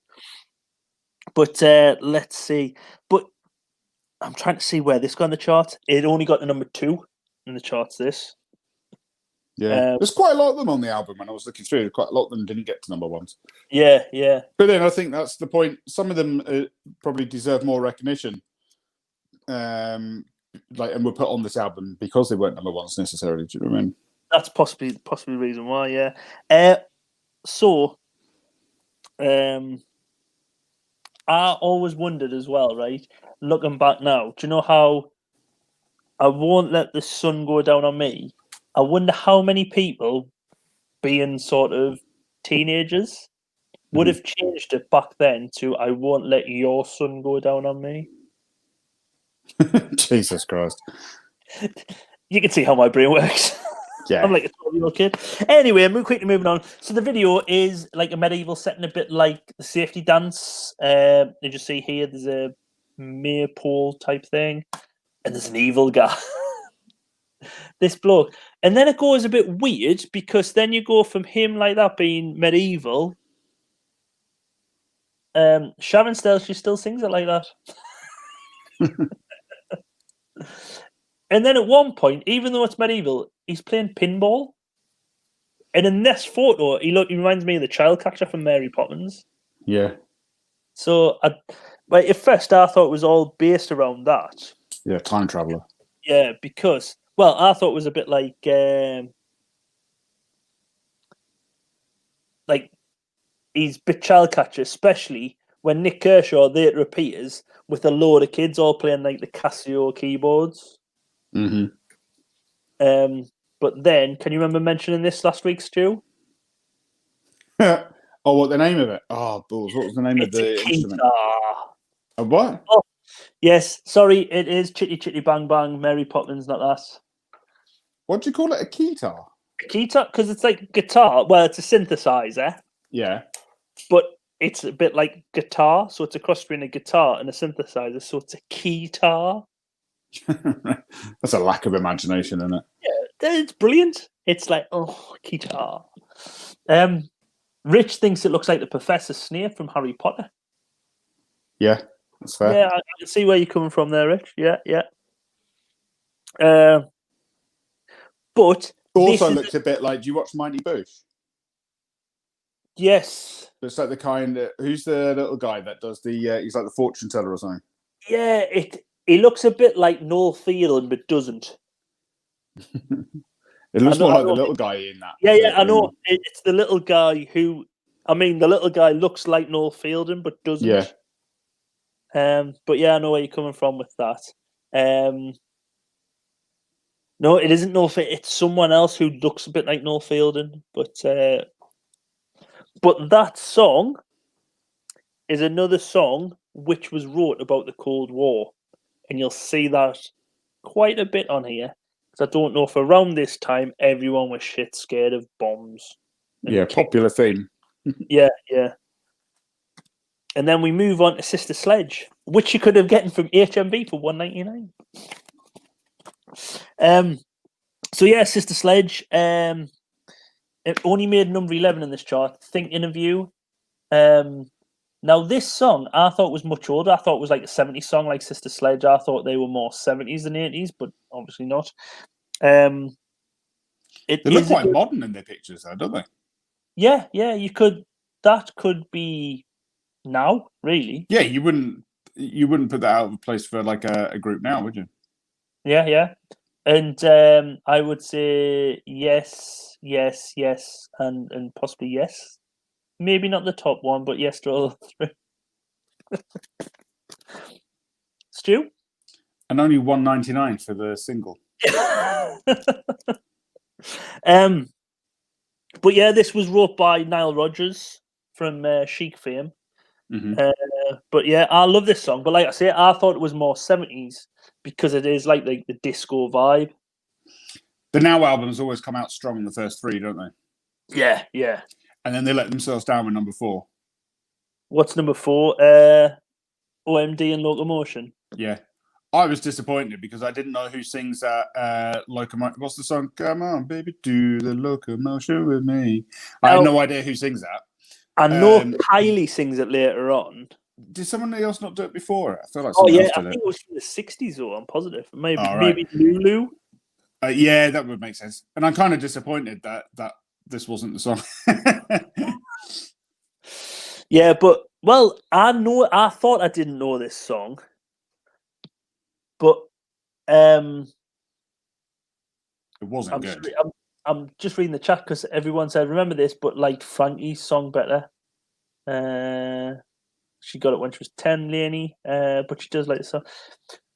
Speaker 3: but let's see. But I'm trying to see where this got in the chart. It only got to number 2 in the charts. This.
Speaker 2: Yeah, there's quite a lot of them on the album. When I was looking through, quite a lot of them didn't get to number 1s.
Speaker 3: Yeah.
Speaker 2: But then I think that's the point. Some of them probably deserve more recognition, and were put on this album because they weren't number 1s necessarily. Do you know what I mean?
Speaker 3: That's possibly the reason why. Yeah. So, I always wondered as well. Right, looking back now, do you know how I won't let the sun go down on me? I wonder how many people, being sort of teenagers, would have changed it back then to "I won't let your sun go down on me."
Speaker 2: Jesus Christ!
Speaker 3: You can see how my brain works.
Speaker 2: Yeah,
Speaker 3: I'm like a 12-year-old kid. Anyway, I'm quickly moving on. So the video is like a medieval setting, a bit like the safety dance. You just see here, there's a maypole type thing, and there's an evil guy. This bloke. And then it goes a bit weird because then you go from him like that being medieval. Sharon she still sings it like that. And then at one point, even though it's medieval, he's playing pinball. And in this photo, he reminds me of the child catcher from Mary Poppins.
Speaker 2: Yeah.
Speaker 3: So, at first, I thought it was all based around that.
Speaker 2: Yeah, time traveler.
Speaker 3: Yeah, because I thought it was a bit like he's a bit child catcher, especially when Nick Kershaw later appears with a load of kids all playing like the Casio keyboards.
Speaker 2: Mm-hmm.
Speaker 3: But then, can you remember mentioning this last week, Stu?
Speaker 2: Oh, what the name of it? Oh, balls! What was the name of the instrument? A what?
Speaker 3: Oh, yes. Sorry, it is Chitty Chitty Bang Bang. Mary Poppins, not that.
Speaker 2: What do you call it? A keytar?
Speaker 3: A keytar, because it's like guitar. Well, it's a synthesizer.
Speaker 2: Yeah.
Speaker 3: But it's a bit like guitar, so it's a cross between a guitar and a synthesizer, so it's a keytar.
Speaker 2: That's a lack of imagination, isn't it?
Speaker 3: Yeah, it's brilliant. It's like, oh, keytar. Rich thinks it looks like the Professor Snape from Harry Potter.
Speaker 2: Yeah, that's fair.
Speaker 3: Yeah, I can see where you're coming from there, Rich. Yeah. But
Speaker 2: also looks a bit like. Do you watch Mighty Boosh?
Speaker 3: Yes.
Speaker 2: It's like the kind. Who's the little guy that does the? He's like the fortune teller or something.
Speaker 3: Yeah, he looks a bit like Noel Fielding, but doesn't.
Speaker 2: It looks more like the little guy in that.
Speaker 3: Yeah, I know. It's the little guy who. I mean, the little guy looks like Noel Fielding, but doesn't.
Speaker 2: Yeah.
Speaker 3: But yeah, I know where you're coming from with that. No, it isn't Noel Fielding. It's someone else who looks a bit like Noel Fielding, but that song is another song which was wrote about the Cold War, and you'll see that quite a bit on here. Because I don't know if around this time everyone was shit scared of bombs.
Speaker 2: Yeah, popular theme.
Speaker 3: Yeah. And then we move on to Sister Sledge, which you could have gotten from HMV for $1.99. So yeah, Sister Sledge. It only made number 11 in this chart. Thinking of You. Now this song I thought was much older. I thought it was like a 70s song, like Sister Sledge. I thought they were more 70s than 80s, but obviously not. They
Speaker 2: look quite modern in their pictures, though, don't they?
Speaker 3: Yeah. That could be now, really.
Speaker 2: Yeah, you wouldn't put that out of place for like a group now, would you?
Speaker 3: Yeah. And I would say yes, and possibly yes. Maybe not the top one, but yes to all three. Stu?
Speaker 2: And only $1.99 for the single.
Speaker 3: But yeah, this was wrote by Nile Rodgers from Chic fame.
Speaker 2: Mm-hmm.
Speaker 3: But yeah, I love this song. But like I say, I thought it was more 70s because it is like the disco vibe.
Speaker 2: The Now albums always come out strong in the first three, don't they?
Speaker 3: Yeah.
Speaker 2: And then they let themselves down with number 4.
Speaker 3: What's number 4? OMD and Locomotion.
Speaker 2: Yeah. I was disappointed because I didn't know who sings that Locomotion. What's the song? Come on, baby, do the locomotion with me. I had no idea who sings that.
Speaker 3: I know Kylie sings it later on.
Speaker 2: Did someone else not do it before? I feel like
Speaker 3: I
Speaker 2: else
Speaker 3: think it was from the 60s, though, I'm positive. Maybe
Speaker 2: right.
Speaker 3: Lulu.
Speaker 2: Yeah, that would make sense. And I'm kind of disappointed that this wasn't the song.
Speaker 3: Yeah, but, well, I thought I didn't know this song. But
Speaker 2: it wasn't good.
Speaker 3: I'm just reading the chat because everyone said, remember this, but liked Frankie's song better. She got it when she was 10, Lainey, but she does like the song.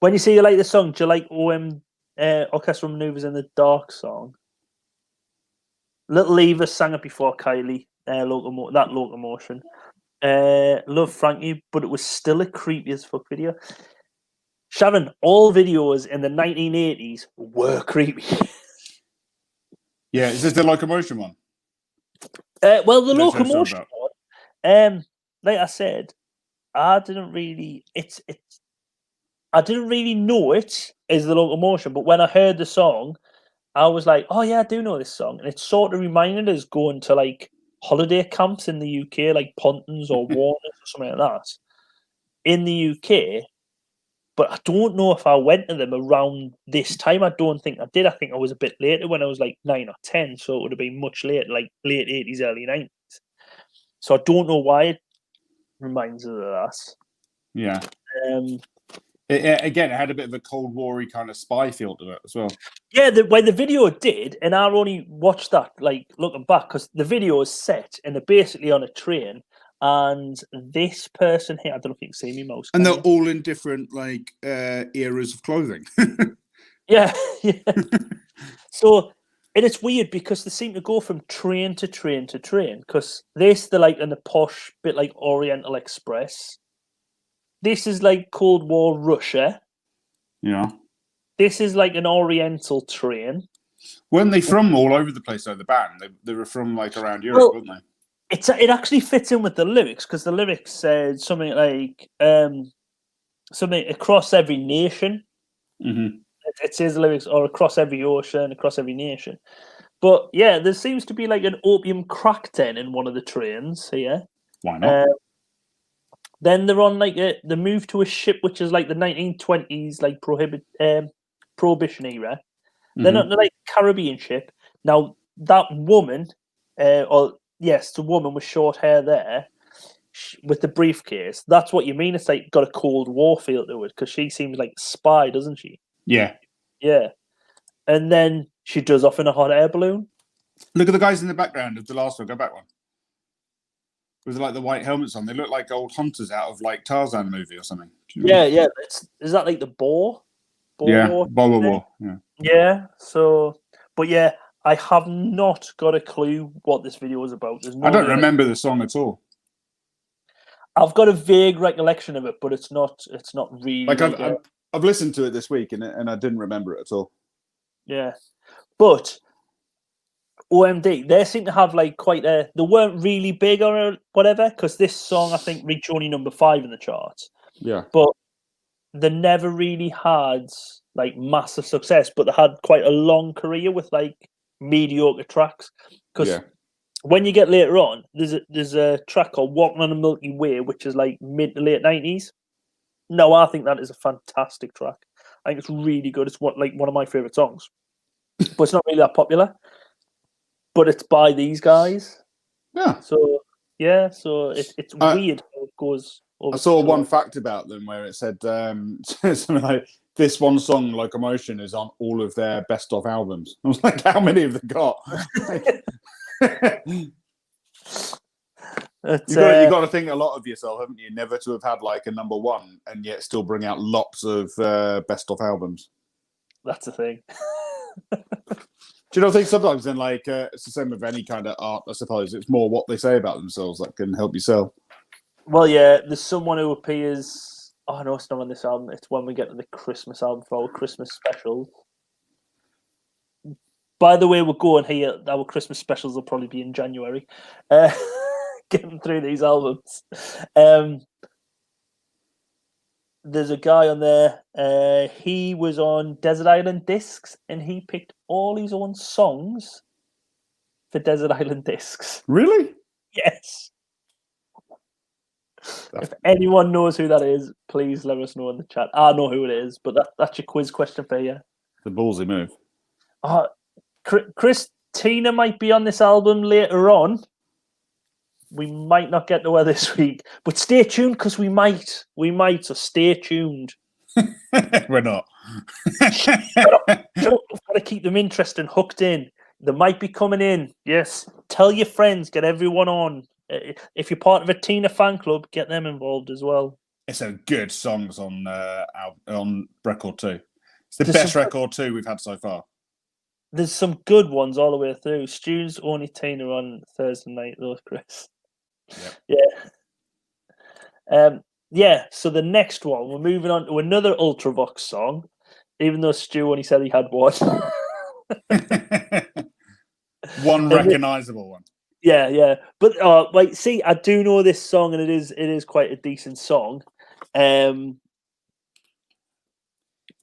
Speaker 3: When you say you like the song, do you like Orchestral Maneuvers in the Dark song? Little Eva sang it before Kylie, that Locomotion. Love Frankie, but it was still a creepy as fuck video. Sharon, all videos in the 1980s were creepy.
Speaker 2: Yeah, is this the Locomotion one?
Speaker 3: Well, the Locomotion one, like I said, I didn't really know it as the Locomotion, but when I heard the song, I was like, oh yeah, I do know this song. And it sort of reminded us going to like holiday camps in the UK, like Pontons or Warners or something like that in the UK. But I don't know if I went to them around this time. I don't think I did. I think I was a bit later when I was like 9 or 10. So it would have been much later, like late 80s, early 90s. So I don't know why it reminds us of that.
Speaker 2: Yeah. It had a bit of a Cold War-y kind of spy feel to it as well. Yeah,
Speaker 3: the video did, and I only watched that, like, looking back, because the video is set, and they're basically on a train, and this person here, I don't know if you can see me, mouse.
Speaker 2: And they're all in different, like, eras of clothing.
Speaker 3: Yeah. So, and it's weird, because they seem to go from train to train to train, because they're like in the posh bit like Oriental Express. This is like Cold War Russia.
Speaker 2: Yeah.
Speaker 3: This is like an Oriental train.
Speaker 2: Weren't they from all over the place, though, the band? They were from, like, around Europe, weren't they?
Speaker 3: It actually fits in with the lyrics because the lyrics said something like something across every nation.
Speaker 2: Mm-hmm.
Speaker 3: It says the lyrics or across every ocean, across every nation. But yeah, there seems to be like an opium crack den in one of the trains here.
Speaker 2: Why not?
Speaker 3: Then they're on like the move to a ship which is like the 1920s, like prohibition era. They're not like Caribbean ship. Now that woman, the woman with short hair there, with the briefcase. That's what you mean. It's like got a Cold War feel to it because she seems like a spy, doesn't she?
Speaker 2: Yeah.
Speaker 3: Yeah. And then she does off in a hot air balloon.
Speaker 2: Look at the guys in the background of the last one. Go back one. With like the white helmets on, they look like old hunters out of like Tarzan movie or something.
Speaker 3: Yeah. Is that like the boar?
Speaker 2: Boer. Yeah.
Speaker 3: Yeah. So, but yeah, I have not got a clue what this video is about.
Speaker 2: I don't remember the song at all.
Speaker 3: I've got a vague recollection of it, but it's not really
Speaker 2: like I've listened to it this week and I didn't remember it at all.
Speaker 3: Yeah, but OMD, they seem to have like quite a. They weren't really big or whatever because this song I think reached only number 5 in the charts.
Speaker 2: Yeah,
Speaker 3: but they never really had like massive success, but they had quite a long career with like mediocre tracks. Because when you get later on, there's a track called "Walking on the Milky Way," which is like mid to late 90s. No, I think that is a fantastic track. I think it's really good. It's one of my favorite songs, but it's not really that popular. But it's by these guys.
Speaker 2: Yeah.
Speaker 3: So it's weird how it goes.
Speaker 2: I saw one fact about them where it said something like this one song, "Locomotion," is on all of their best of albums. I was like, how many have they got? You got to think a lot of yourself, haven't you? Never to have had like a number 1 and yet still bring out lots of best of albums.
Speaker 3: That's the thing.
Speaker 2: Do you not think sometimes then like it's the same with any kind of art, I suppose it's more what they say about themselves that can help you sell.
Speaker 3: Well, yeah, there's someone who appears. Oh no, it's not on this album. It's when we get to the Christmas album for our Christmas specials. By the way, we're going here. Our Christmas specials will probably be in January. Getting through these albums. There's a guy on there. He was on Desert Island Discs, and he picked all his own songs for Desert Island Discs.
Speaker 2: Really?
Speaker 3: Yes. If anyone knows who that is, please let us know in the chat. I know who it is, but that's your quiz question for you.
Speaker 2: The ballsy move.
Speaker 3: Christina might be on this album later on. We might not get to her this week, but stay tuned because we might. So stay tuned.
Speaker 2: We're not.
Speaker 3: Shut up. We've got to keep them interested and hooked in. They might be coming in. Yes. Tell your friends. Get everyone on. If you're part of a Tina fan club, get them involved as well.
Speaker 2: It's a good songs on record 2. It's the best record 2 we've had so far.
Speaker 3: There's some good ones all the way through. Stu's only Tina on Thursday night, though, Chris. Yep. Yeah. So the next one, we're moving on to another Ultravox song, even though Stu only said he had one.
Speaker 2: One recognisable one.
Speaker 3: Yeah. But wait, see, I do know this song, and it is quite a decent song.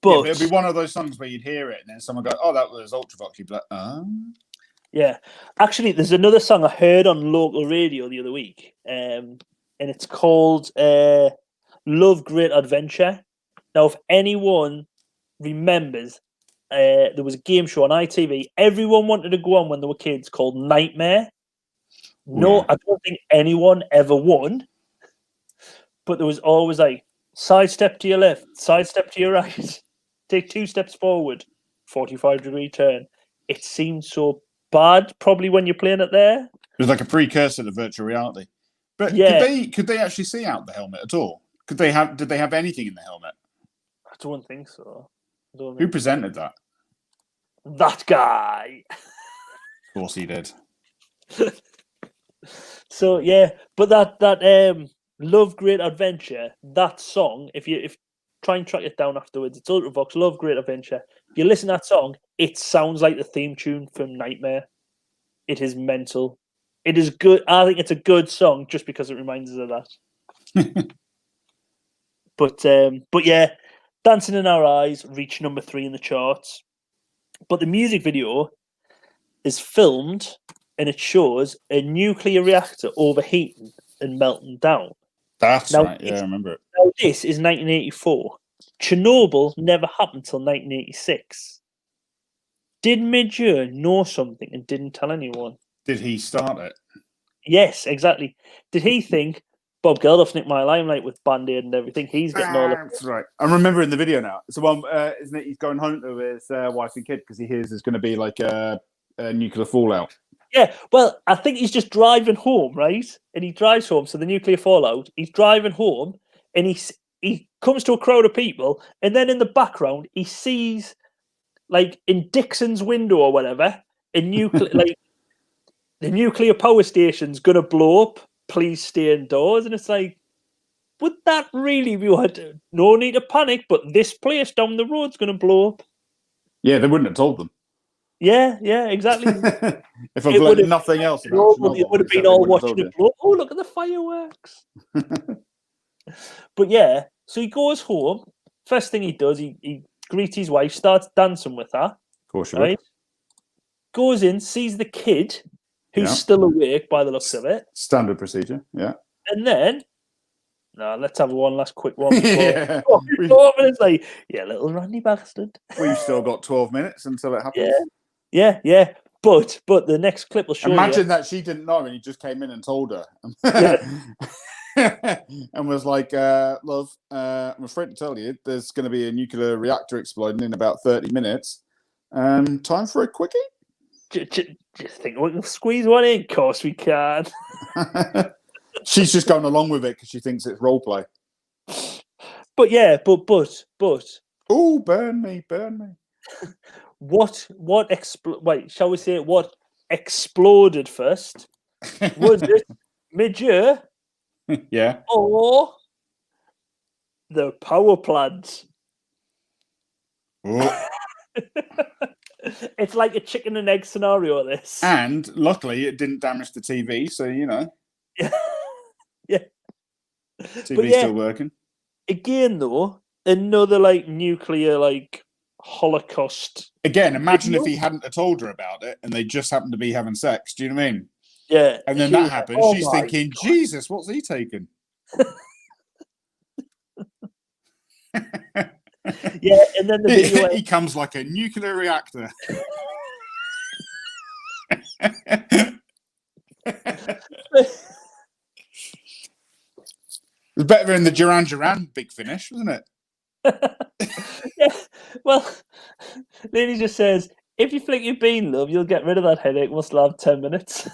Speaker 3: But
Speaker 2: it'd be one of those songs where you'd hear it, and then someone go, "Oh, that was Ultravox." You'd be like, "Oh."
Speaker 3: Yeah, actually, there's another song I heard on local radio the other week, and it's called "Love Great Adventure." Now, if anyone remembers, there was a game show on ITV. Everyone wanted to go on when they were kids called Nightmare. No, I don't think anyone ever won, but there was always like sidestep to your left, sidestep to your right, take 2 steps forward, 45-degree turn. It seemed so bad, probably when you're playing it there.
Speaker 2: It was like a precursor to virtual reality. But could they actually see out the helmet at all? Did they have anything in the helmet?
Speaker 3: I don't think so.
Speaker 2: Who presented that?
Speaker 3: That guy.
Speaker 2: Of course he did.
Speaker 3: So yeah, but that Love Great Adventure, that song, if try and track it down afterwards, it's Ultravox, Love Great Adventure. If you listen to that song, it sounds like the theme tune from Nightmare. It is mental. It is good. I think it's a good song just because it reminds us of that. But yeah, Dancing in Our Eyes reached number 3 in the charts. But the music video is filmed and it shows a nuclear reactor overheating and melting down.
Speaker 2: That's right. Yeah, I remember it.
Speaker 3: Now, this is 1984. Chernobyl never happened until 1986. Did Midge know something and didn't tell anyone?
Speaker 2: Did he start it?
Speaker 3: Yes, exactly. Did he think Bob Geldof nicked my limelight with Band-Aid and everything? He's getting all of
Speaker 2: That's right. I'm remembering the video now. It's the one, isn't it? He's going home to his wife and kid because he hears there's going to be like a nuclear fallout.
Speaker 3: Yeah, well, I think he's just driving home, right? And he drives home, so the nuclear fallout. He's driving home, and he comes to a crowd of people, and then in the background he sees, like in Dixon's window or whatever, a nuclear like the nuclear power station's gonna blow up. Please stay indoors, and it's like, would that really be what? No need to panic, but this place down the road's gonna blow up.
Speaker 2: Yeah, they wouldn't have told them.
Speaker 3: Yeah, exactly.
Speaker 2: If I've learned nothing else about Chernobyl,
Speaker 3: it would have been all watching it blow. Oh, look at the fireworks. But yeah, so he goes home. First thing he does, he greets his wife, starts dancing with her.
Speaker 2: Of course you
Speaker 3: right? Goes in, sees the kid, who's still awake by the looks of it.
Speaker 2: Standard procedure, yeah.
Speaker 3: And then, let's have one last quick one.
Speaker 2: Yeah.
Speaker 3: 4 minutes like, yeah, little Randy bastard.
Speaker 2: We've still got 12 minutes until it happens.
Speaker 3: Yeah. But the next clip will show you.
Speaker 2: Imagine that she didn't know and he just came in and told her. And was like, love, I'm afraid to tell you, there's going to be a nuclear reactor exploding in about 30 minutes. Time for a quickie?
Speaker 3: Just think we can squeeze one in. Of course we can.
Speaker 2: She's just going along with it because she thinks it's role play.
Speaker 3: But yeah, but.
Speaker 2: Oh, burn me.
Speaker 3: What wait, shall we say what exploded first? Was it Midge?
Speaker 2: Yeah.
Speaker 3: Or the power plant?
Speaker 2: Oh.
Speaker 3: It's like a chicken and egg scenario, this.
Speaker 2: And luckily it didn't damage the TV, so
Speaker 3: Yeah.
Speaker 2: TV's still working.
Speaker 3: Again though, another like nuclear like Holocaust.
Speaker 2: Again, imagine if he hadn't told her about it and they just happened to be having sex. Do you know what I mean?
Speaker 3: Yeah.
Speaker 2: And then that happens. She's thinking, God. Jesus, what's he taking?
Speaker 3: Yeah, and then the video
Speaker 2: he comes like a nuclear reactor. It was better in the Duran Duran big finish, wasn't it?
Speaker 3: Yeah. Well, then he just says, if you flick your bean, love, you'll get rid of that headache. We'll still have 10 minutes.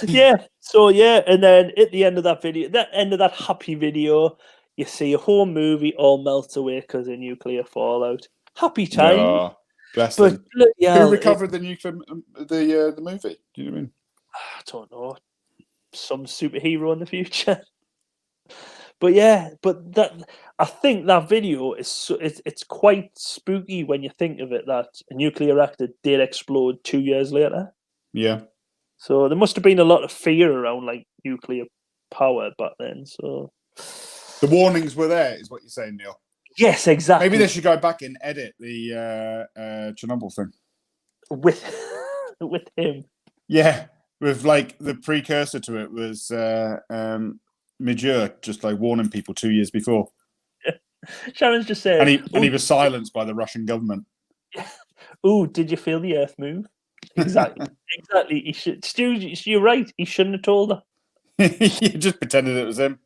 Speaker 3: Yeah. So yeah, and then at the end of that video, that happy video, you see a whole movie all melt away because of nuclear fallout. Happy time.
Speaker 2: Oh, bless
Speaker 3: but
Speaker 2: them.
Speaker 3: yeah,
Speaker 2: who recovered the nuclear the movie? Do you know what I mean?
Speaker 3: I don't know. Some superhero in the future. But yeah, I think that video is it's quite spooky when you think of it that a nuclear reactor did explode 2 years later.
Speaker 2: Yeah.
Speaker 3: So there must have been a lot of fear around like nuclear power back then. So
Speaker 2: the warnings were there, is what you're saying, Neil.
Speaker 3: Yes, exactly.
Speaker 2: Maybe they should go back and edit the Chernobyl thing
Speaker 3: with him.
Speaker 2: Yeah, with like the precursor to it was Midge just like warning people 2 years before.
Speaker 3: Sharon's just said,
Speaker 2: and he was silenced by the Russian government.
Speaker 3: Oh, did you feel the Earth move? Exactly. He should. Stu, you're right. He shouldn't have told her.
Speaker 2: He just pretended it was him.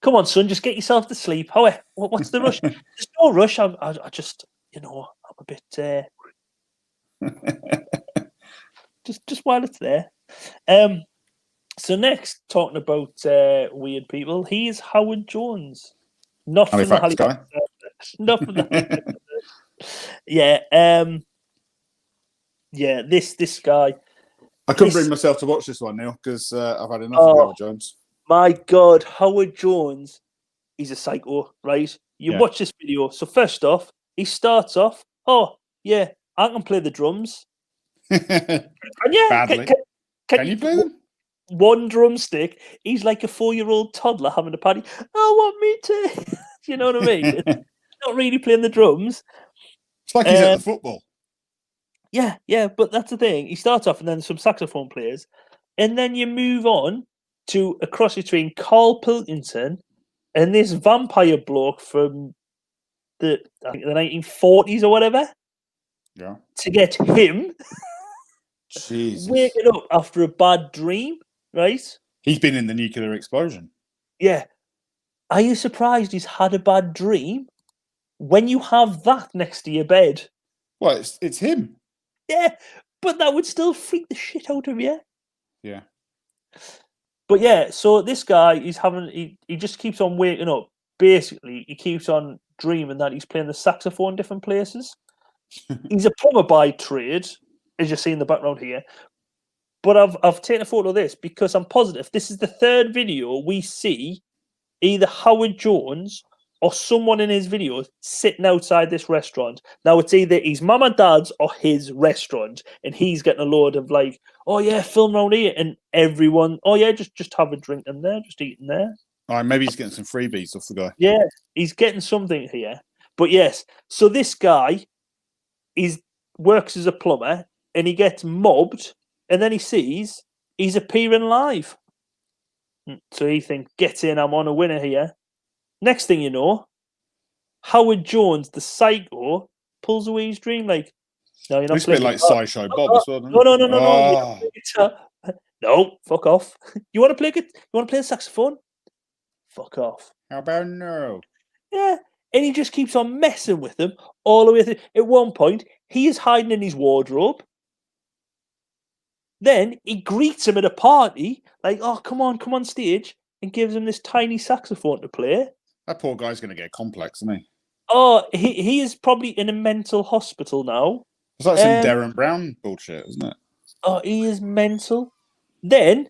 Speaker 3: Come on, son. Just get yourself to sleep. What's the rush? There's no rush. I just, I'm a bit. just while it's there. So next, talking about weird people, he is Howard Jones. Not from the Halifax guy. Not from the. Yeah. Yeah. This guy.
Speaker 2: I couldn't bring myself to watch this one, Neil, because I've had enough of Howard Jones.
Speaker 3: My God, Howard Jones, he's a psycho, right? You watch this video. So first off, he starts off, oh, yeah, I can play the drums.
Speaker 2: Badly. Can you play them?
Speaker 3: One drumstick. He's like a 4-year-old toddler having a party. I want me to. You know what I mean? Not really playing the drums.
Speaker 2: It's like he's at the football.
Speaker 3: Yeah, but that's the thing. He starts off and then some saxophone players, and then you move on to a cross between Carl Pilkington and this vampire bloke from the 1940s or whatever.
Speaker 2: Yeah.
Speaker 3: To get him waking up after a bad dream, right?
Speaker 2: He's been in the nuclear explosion.
Speaker 3: Yeah. Are you surprised he's had a bad dream when you have that next to your bed?
Speaker 2: Well, it's him.
Speaker 3: Yeah, but that would still freak the shit out of you.
Speaker 2: Yeah.
Speaker 3: But yeah, so this guy, he just keeps on waking up. Basically, he keeps on dreaming that he's playing the saxophone in different places. He's a plumber by trade, as you see in the background here. But I've taken a photo of this because I'm positive this is the third video we see either Howard Jones or someone in his videos sitting outside this restaurant. Now, it's either his mum and dad's or his restaurant, and he's getting a load of like, oh yeah, film around here, and everyone, oh yeah, just have a drink in there, just eating there.
Speaker 2: All right, maybe he's getting some freebies off the guy.
Speaker 3: Yeah, he's getting something here. But yes, so this guy works as a plumber, and he gets mobbed, and then he sees he's appearing live. So he thinks, get in, I'm on a winner here. Next thing you know, Howard Jones, the psycho, pulls away his dream. Like, no, you're not
Speaker 2: It's a bit like Sideshow Bob as well.
Speaker 3: No. No, fuck off. You want to play? You want to play the saxophone? Fuck off.
Speaker 2: How about no?
Speaker 3: Yeah, and he just keeps on messing with them all the way through. At one point, he is hiding in his wardrobe. Then he greets him at a party, like, "Oh, come on stage," and gives him this tiny saxophone to play.
Speaker 2: That poor guy's going to get complex, isn't he?
Speaker 3: Oh, he is probably in a mental hospital now.
Speaker 2: It's like some Darren Brown bullshit, isn't it?
Speaker 3: Oh, he is mental. Then,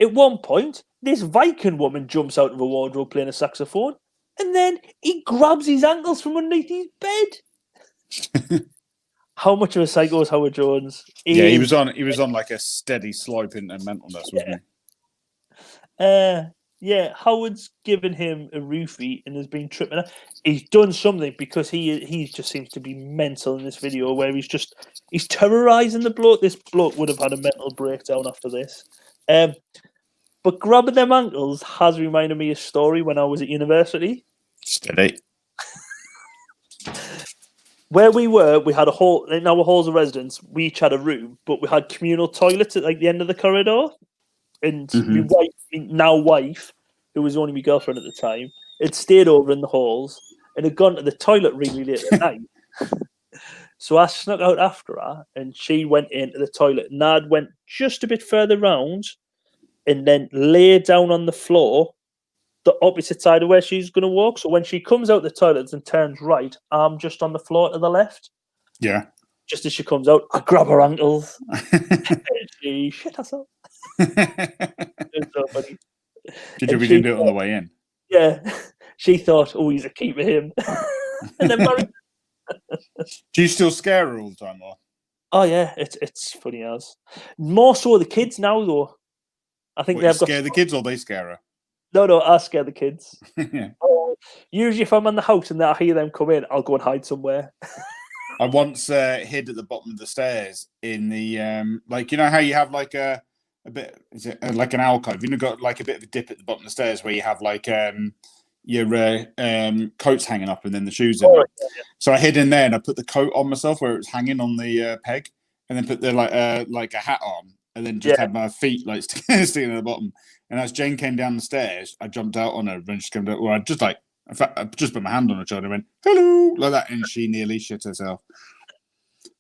Speaker 3: at one point, this Viking woman jumps out of a wardrobe playing a saxophone, and then he grabs his ankles from underneath his bed. How much of a psycho is Howard Jones?
Speaker 2: He was on like a steady slope into mentalness, wasn't he?
Speaker 3: Yeah, Howard's given him a roofie and has been tripping out. He's done something because he just seems to be mental in this video where he's terrorizing the bloke. This bloke would have had a mental breakdown after this. But grabbing them ankles has reminded me of a story when I was at university.
Speaker 2: Steady.
Speaker 3: Where we had a hall in our halls of residence. We each had a room, but we had communal toilets at like the end of the corridor. And my wife, who was only my girlfriend at the time, had stayed over in the halls and had gone to the toilet really late at night. So I snuck out after her, and she went into the toilet. Nad went just a bit further round, and then lay down on the floor, the opposite side of where she's going to walk. So when she comes out the toilet and turns right, I'm just on the floor to the left.
Speaker 2: Yeah.
Speaker 3: Just as she comes out, I grab her ankles. And she shit herself. It's so funny.
Speaker 2: Did you really do it on the way in?
Speaker 3: Yeah. She thought, oh, he's a keeper him. And then married.
Speaker 2: Do you still scare her all the time, or?
Speaker 3: Oh yeah, it's funny as. More so the kids now though. I think they've
Speaker 2: scare the kids or they scare her?
Speaker 3: No, I scare the kids.
Speaker 2: Yeah.
Speaker 3: Usually if I'm in the house and I hear them come in, I'll go and hide somewhere.
Speaker 2: I once hid at the bottom of the stairs in the like, you know how you have like a bit, is it like an alcove? You know, got like a bit of a dip at the bottom of the stairs where you have like your coats hanging up and then the shoes in. Yeah. So I hid in there and I put the coat on myself where it was hanging on the peg, and then put the like a hat on, and then just had my feet like sticking at the bottom. And as Jane came down the stairs, I jumped out on her and she came down. Well, in fact, I just put my hand on her shoulder and went, hello, like that. And she nearly shit herself.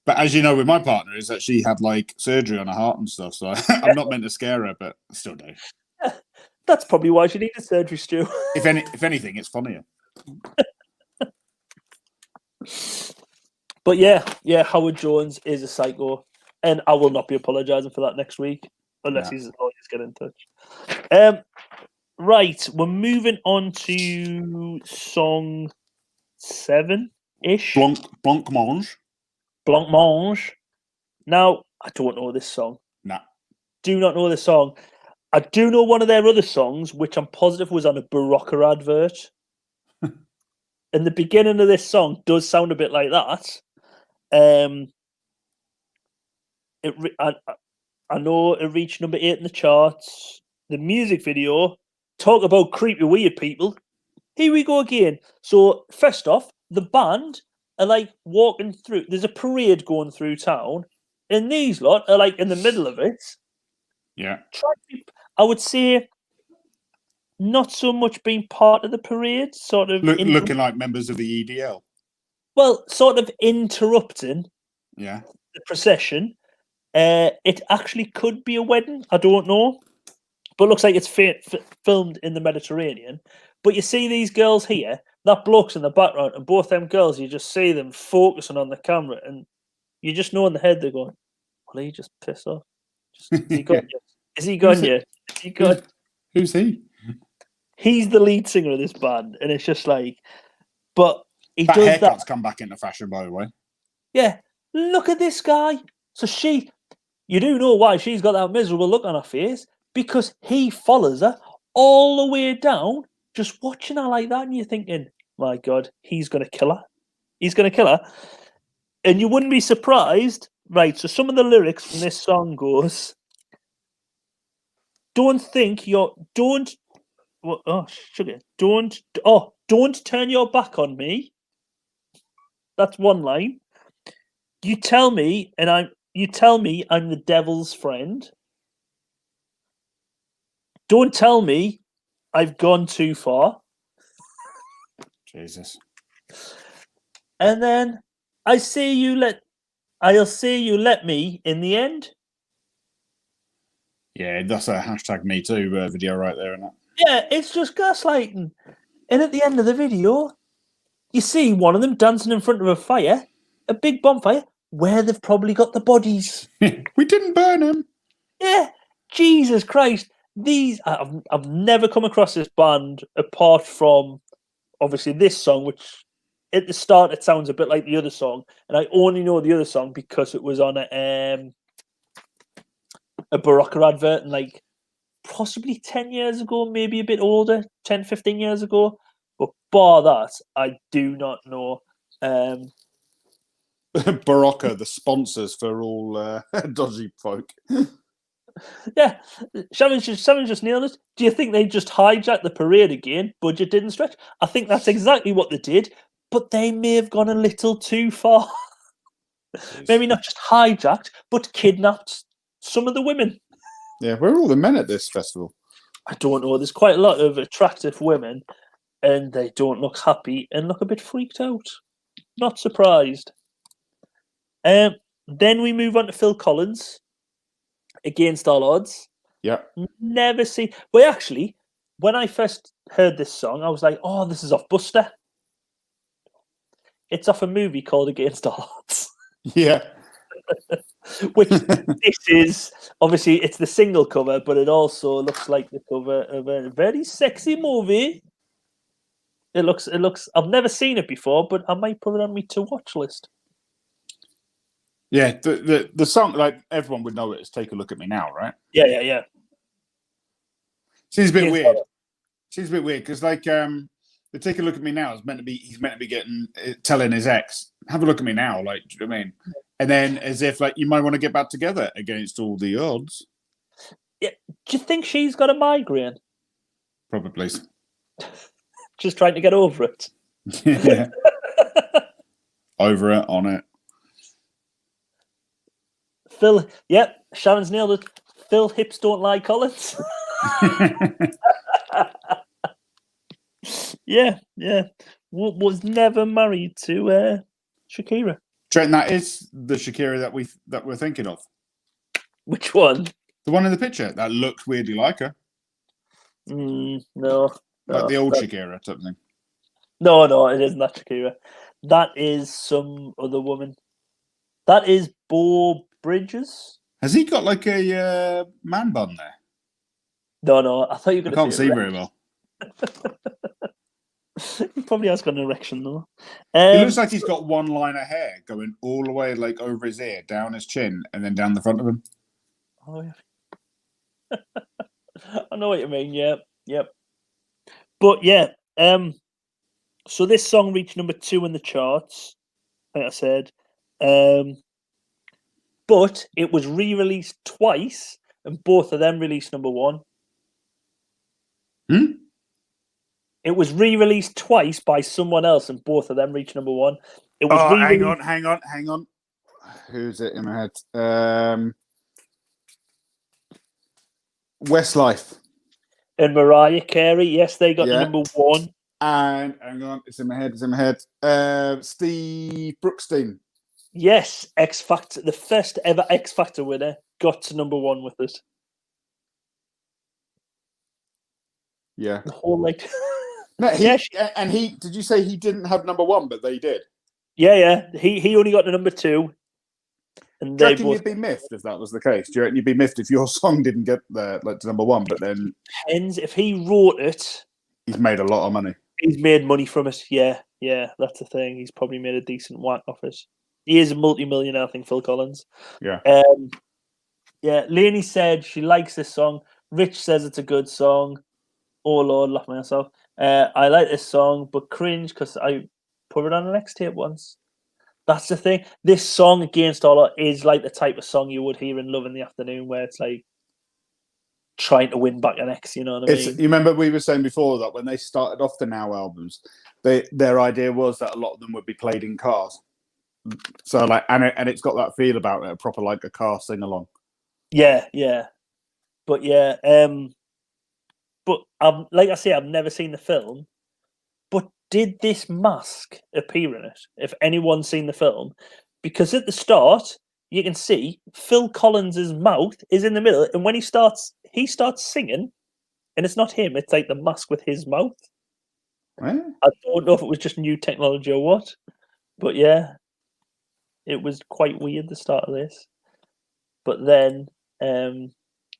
Speaker 2: But as you know, with my partner, is that she had like surgery on her heart and stuff. So I'm not meant to scare her, but I still do.
Speaker 3: That's probably why she needed surgery, Stu.
Speaker 2: If anything, it's funnier.
Speaker 3: But yeah, Howard Jones is a psycho. And I will not be apologising for that next week. Unless his lawyers get in touch. Right, we're moving on to song 7-ish.
Speaker 2: Blancmange.
Speaker 3: Blancmange. Now, I don't know this song.
Speaker 2: Nah.
Speaker 3: Do not know this song. I do know one of their other songs, which I'm positive was on a Barocca advert. And the beginning of this song does sound a bit like that. I know it reached number 8 in the charts. The music video, talk about creepy weird people. Here we go again. So first off, the band are like walking through. There's a parade going through town, and these lot are like in the middle of it.
Speaker 2: Yeah.
Speaker 3: I would say not so much being part of the parade, sort of
Speaker 2: looking like members of the EDL.
Speaker 3: Well, sort of interrupting.
Speaker 2: Yeah.
Speaker 3: The procession. It actually could be a wedding. I don't know, but it looks like it's filmed in the Mediterranean. But you see these girls here, that bloke's in the background, and both them girls, you just see them focusing on the camera, and you just know in the head they're going, "Well, he just piss off. Is he gone yet? Is he gone yet? Is he gone?"
Speaker 2: Who's he?
Speaker 3: He's the lead singer of this band, and it's just like, but he
Speaker 2: that
Speaker 3: does
Speaker 2: haircut's
Speaker 3: that.
Speaker 2: come back into fashion, by the way.
Speaker 3: Yeah, look at this guy. So you do know why she's got that miserable look on her face, because he follows her all the way down, just watching her like that, and you're thinking, my God, he's going to kill her. He's going to kill her. And you wouldn't be surprised, right? So some of the lyrics from this song goes, don't turn your back on me. That's one line. You tell me I'm the devil's friend. Don't tell me I've gone too far.
Speaker 2: Jesus.
Speaker 3: And then I'll see you let me in the end.
Speaker 2: Yeah, that's a hashtag Me Too video right there, isn't it?
Speaker 3: Yeah, it's just gaslighting. And at the end of the video, you see one of them dancing in front of a fire, a big bonfire, where they've probably got the bodies.
Speaker 2: We didn't burn him.
Speaker 3: Yeah, Jesus Christ. I've never come across this band apart from obviously this song, which at the start it sounds a bit like the other song, and I only know the other song because it was on a Barocca advert, and like possibly 10 years ago, maybe a bit older, 10, 15 years ago. But bar that, I do not know.
Speaker 2: Barocca, the sponsors for all dodgy folk.
Speaker 3: Yeah, Sharon's just nailed it. Do you think they just hijacked the parade again? Budget didn't stretch. I think that's exactly what they did, but they may have gone a little too far. Maybe not just hijacked, but kidnapped some of the women.
Speaker 2: Yeah, where are all the men at this festival?
Speaker 3: I don't know. There's quite a lot of attractive women, and they don't look happy and look a bit freaked out. Not surprised. Then we move on to Phil Collins. Against All Odds.
Speaker 2: Yeah.
Speaker 3: Never seen. Well, actually, when I first heard this song, I was like, oh, this is off Buster. It's off a movie called Against All Odds.
Speaker 2: Yeah.
Speaker 3: Which this is, obviously, it's the single cover, but it also looks like the cover of a very sexy movie. It looks, I've never seen it before, but I might put it on my to-watch list.
Speaker 2: Yeah, the song, like everyone would know it as "Take a Look at Me Now," right?
Speaker 3: Yeah.
Speaker 2: Seems a bit weird. Seems a bit weird because, like, the "Take a Look at Me Now" is meant to be he's meant to be telling his ex, "Have a look at me now," like, do you know what I mean? And then as if like you might want to get back together against all the odds.
Speaker 3: Yeah. Do you think she's got a migraine?
Speaker 2: Probably.
Speaker 3: Just trying to get over it.
Speaker 2: Yeah. Over it, on it.
Speaker 3: Phil, yep, Sharon's nailed it. Phil Hips Don't Lie Collins. Yeah. Was never married to Shakira.
Speaker 2: Trent, that is the Shakira that we're thinking of.
Speaker 3: Which one?
Speaker 2: The one in the picture that looks weirdly like her.
Speaker 3: No.
Speaker 2: Like the old Shakira or something.
Speaker 3: No, it isn't that Shakira. That is some other woman. That is Bo Bridges.
Speaker 2: Has he got like a man bun there?
Speaker 3: No. I thought you were going to
Speaker 2: I can't see very well.
Speaker 3: He probably has got an erection though.
Speaker 2: He looks like he's got one line of hair going all the way like over his ear, down his chin, and then down the front of him.
Speaker 3: Oh, yeah. I know what you mean. Yeah, yep. But yeah, so this song reached number 2 in the charts, like I said. But it was re-released twice, and both of them released number 1. It was re-released twice by someone else, and both of them reached number 1. It was
Speaker 2: hang on. Who's it in my head? Westlife.
Speaker 3: And Mariah Carey, yes, they got number 1.
Speaker 2: And hang on, it's in my head. Steve Brookstein.
Speaker 3: Yes, X Factor, the first ever X Factor winner, got to number 1 with it.
Speaker 2: Yeah.
Speaker 3: The whole like.
Speaker 2: No, did you say he didn't have number 1, but they did?
Speaker 3: Yeah. He only got to number 2. And
Speaker 2: do you reckon you'd be miffed if that was the case? Do you reckon you'd be miffed if your song didn't get there, like to number 1, but then?
Speaker 3: Depends. If he wrote it,
Speaker 2: he's made a lot of money.
Speaker 3: He's made money from it. Yeah, that's the thing. He's probably made a decent whack off it. He is a multi-millionaire, I think, Phil Collins.
Speaker 2: Yeah.
Speaker 3: Lainey said she likes this song. Rich says it's a good song. Oh Lord, laugh myself. I like this song, but cringe because I put it on an X tape once. That's the thing. This song, Against All Odds, is like the type of song you would hear in Love in the Afternoon, where it's like trying to win back an ex. You know what I mean?
Speaker 2: You remember we were saying before that when they started off the Now albums, their idea was that a lot of them would be played in cars. So like, and it's got that feel about it, proper like a car sing along.
Speaker 3: Yeah. But yeah, but like I say, I've never seen the film. But did this mask appear in it? If anyone's seen the film, because at the start you can see Phil Collins's mouth is in the middle, and when he starts singing, and it's not him; it's like the mask with his mouth.
Speaker 2: Right.
Speaker 3: I don't know if it was just new technology or what, but yeah, it was quite weird the start of this. But then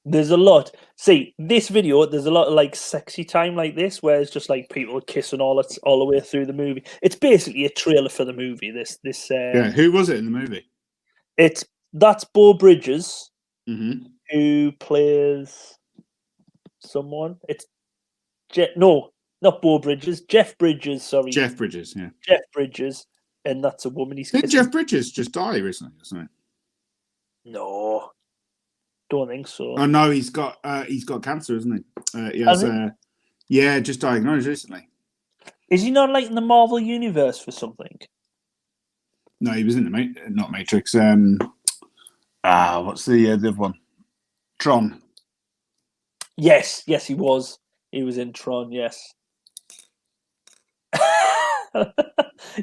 Speaker 3: there's a lot. See, this video, there's a lot of like sexy time like this, where it's just like people kissing all the way through the movie. It's basically a trailer for the movie.
Speaker 2: Who was it in the movie?
Speaker 3: That's Beau Bridges,
Speaker 2: mm-hmm.
Speaker 3: who plays someone. It's not Beau Bridges. Jeff Bridges. Sorry,
Speaker 2: Jeff Bridges. Yeah,
Speaker 3: Jeff Bridges, and that's a woman.
Speaker 2: Did Jeff Bridges just die recently or something?
Speaker 3: No. Don't think so.
Speaker 2: Oh no, he's got cancer, isn't he? He has just diagnosed recently.
Speaker 3: Is he not like in the Marvel universe for something?
Speaker 2: No, he was in the not Matrix. What's the other one? Tron.
Speaker 3: Yes, he was. He was in Tron. Yes.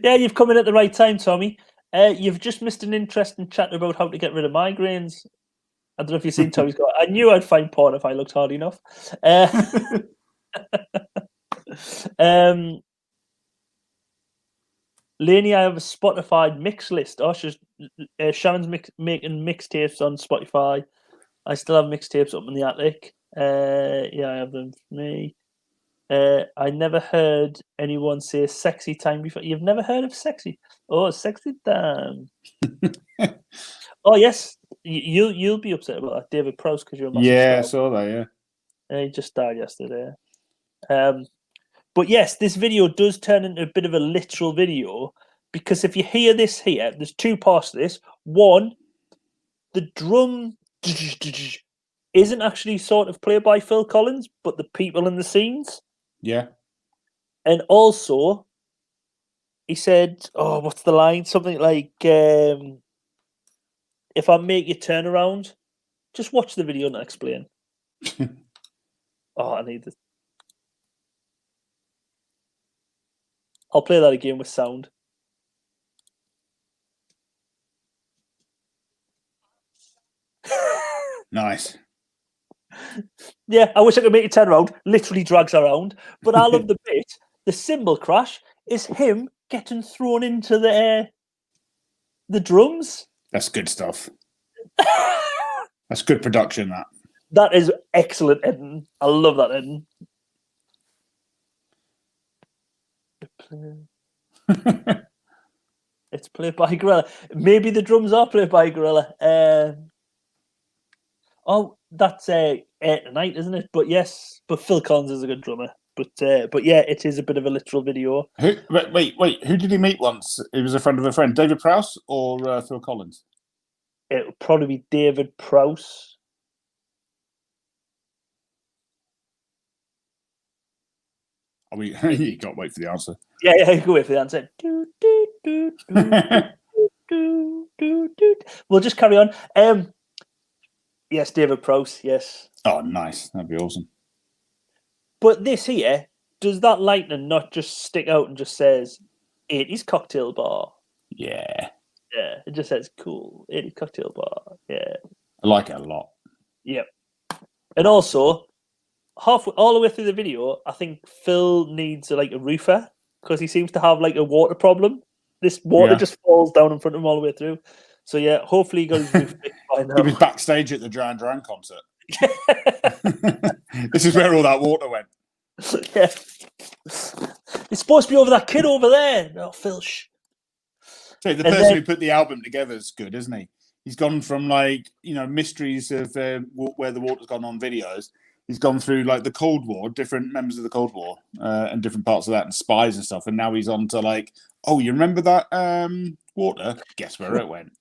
Speaker 3: Yeah, you've come in at the right time, Tommy. You've just missed an interesting chat about how to get rid of migraines. I don't know if you've seen Tommy's got. I knew I'd find porn if I looked hard enough. Lainey, I have a Spotify mix list. Oh, Shannon's making mixtapes on Spotify. I still have mixtapes up in the attic. I have them for me. I never heard anyone say sexy time before. You've never heard of sexy? Oh, sexy time. Oh, yes. You'll be upset about that, David Prowse, because you're a massive
Speaker 2: star.
Speaker 3: I
Speaker 2: saw that, yeah.
Speaker 3: He just died yesterday. But yes, this video does turn into a bit of a literal video, because if you hear this here, there's 2 parts to this. One, the drum isn't actually sort of played by Phil Collins, but the people in the scenes.
Speaker 2: Yeah.
Speaker 3: And also, he said, oh, what's the line? Something like, if I make you turn around, just watch the video and I'll explain. I need this. I'll play that again with sound.
Speaker 2: Nice.
Speaker 3: Yeah, I wish I could make you turn around. Literally drags around. But I love the bit. The cymbal crash is him getting thrown into the drums.
Speaker 2: That's good stuff. That's good production, that.
Speaker 3: That is excellent editing. I love that editing. It's played by Gorilla. Maybe the drums are played by Gorilla. That's 8 Tonight, isn't it? But yes, but Phil Collins is a good drummer. But yeah, it is a bit of a literal video.
Speaker 2: Wait. Who did he meet once? He was a friend of a friend. David Prowse or Phil Collins?
Speaker 3: It would probably be David Prowse.
Speaker 2: You got to wait for the answer.
Speaker 3: Yeah, you go wait for the answer. We'll just carry on. Yes, David Prowse, yes.
Speaker 2: Oh, nice. That'd be awesome.
Speaker 3: But this here, does that lightning not just stick out and just says 80s cocktail bar?
Speaker 2: Yeah.
Speaker 3: Yeah, it just says cool 80s cocktail bar. Yeah.
Speaker 2: I like it a lot.
Speaker 3: Yeah. And also, all the way through the video, I think Phil needs a roofer because he seems to have a water problem. This water just falls down in front of him all the way through. So yeah, hopefully he got his roof fixed by now.
Speaker 2: He was backstage at the Duran Duran concert. This is where all that water went.
Speaker 3: Yeah. It's supposed to be over that kid over there. No, Phil.
Speaker 2: So the person who put the album together is good, isn't he? He's gone from mysteries of where the water's gone on videos. He's gone through the Cold War, different members of the Cold War, and different parts of that, and spies and stuff. And now he's on to you remember that water? Guess where it went.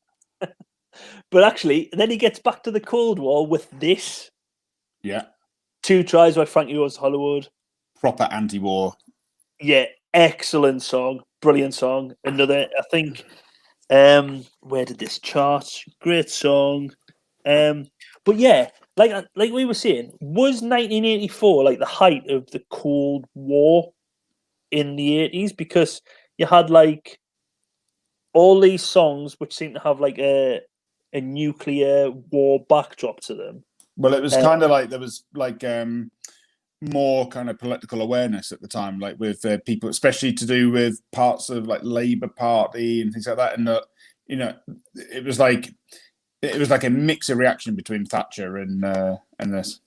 Speaker 3: But actually, then he gets back to the Cold War with this.
Speaker 2: Yeah.
Speaker 3: 2 Tries by Frankie Goes to Hollywood.
Speaker 2: Proper anti-war.
Speaker 3: Yeah, excellent song, brilliant song. Another, I think. Where did this chart? Great song. But yeah. Like we were saying, was 1984 the height of the Cold War in the 80s? Because you had all these songs which seem to have a nuclear war backdrop to them.
Speaker 2: Well, it was kind of there was more kind of political awareness at the time, with people, especially to do with parts of Labour Party and things like that, and it was a mix of reaction between Thatcher and this.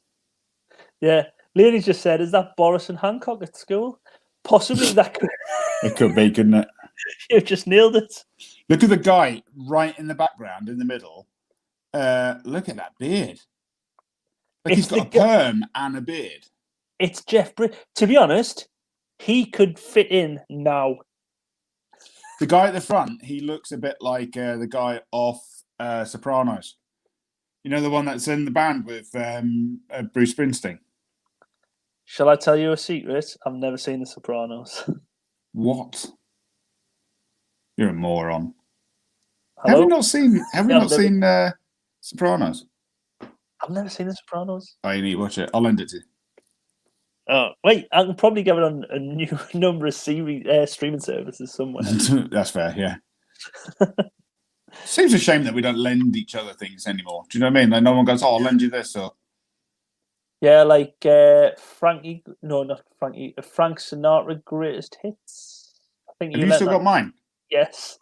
Speaker 3: Yeah, Leonie just said, "Is that Boris and Hancock at school?" Possibly that could.
Speaker 2: It could be, couldn't it?
Speaker 3: You've just nailed it. Look
Speaker 2: at the guy right in the background, in the middle. Look at that beard. He's got a perm and a beard.
Speaker 3: It's Jeff Bridges. To be honest, he could fit in now.
Speaker 2: The guy at the front, he looks a bit like the guy off Sopranos. You know, the one that's in the band with Bruce Springsteen.
Speaker 3: Shall I tell you a secret? I've never seen The Sopranos.
Speaker 2: What? You're a moron.
Speaker 3: Hello?
Speaker 2: Have you not seen Sopranos?
Speaker 3: I've never seen The Sopranos.
Speaker 2: Oh, you need to watch it. I'll lend it to you.
Speaker 3: Oh, wait, I can probably get it on a new number of streaming services somewhere.
Speaker 2: That's fair, yeah. Seems a shame that we don't lend each other things anymore. Do you know what I mean? No one goes, "Oh, I'll lend you this," or
Speaker 3: yeah, Frankie. No, not Frankie. Frank Sinatra Greatest Hits. I think.
Speaker 2: Have you still got mine?
Speaker 3: Yes.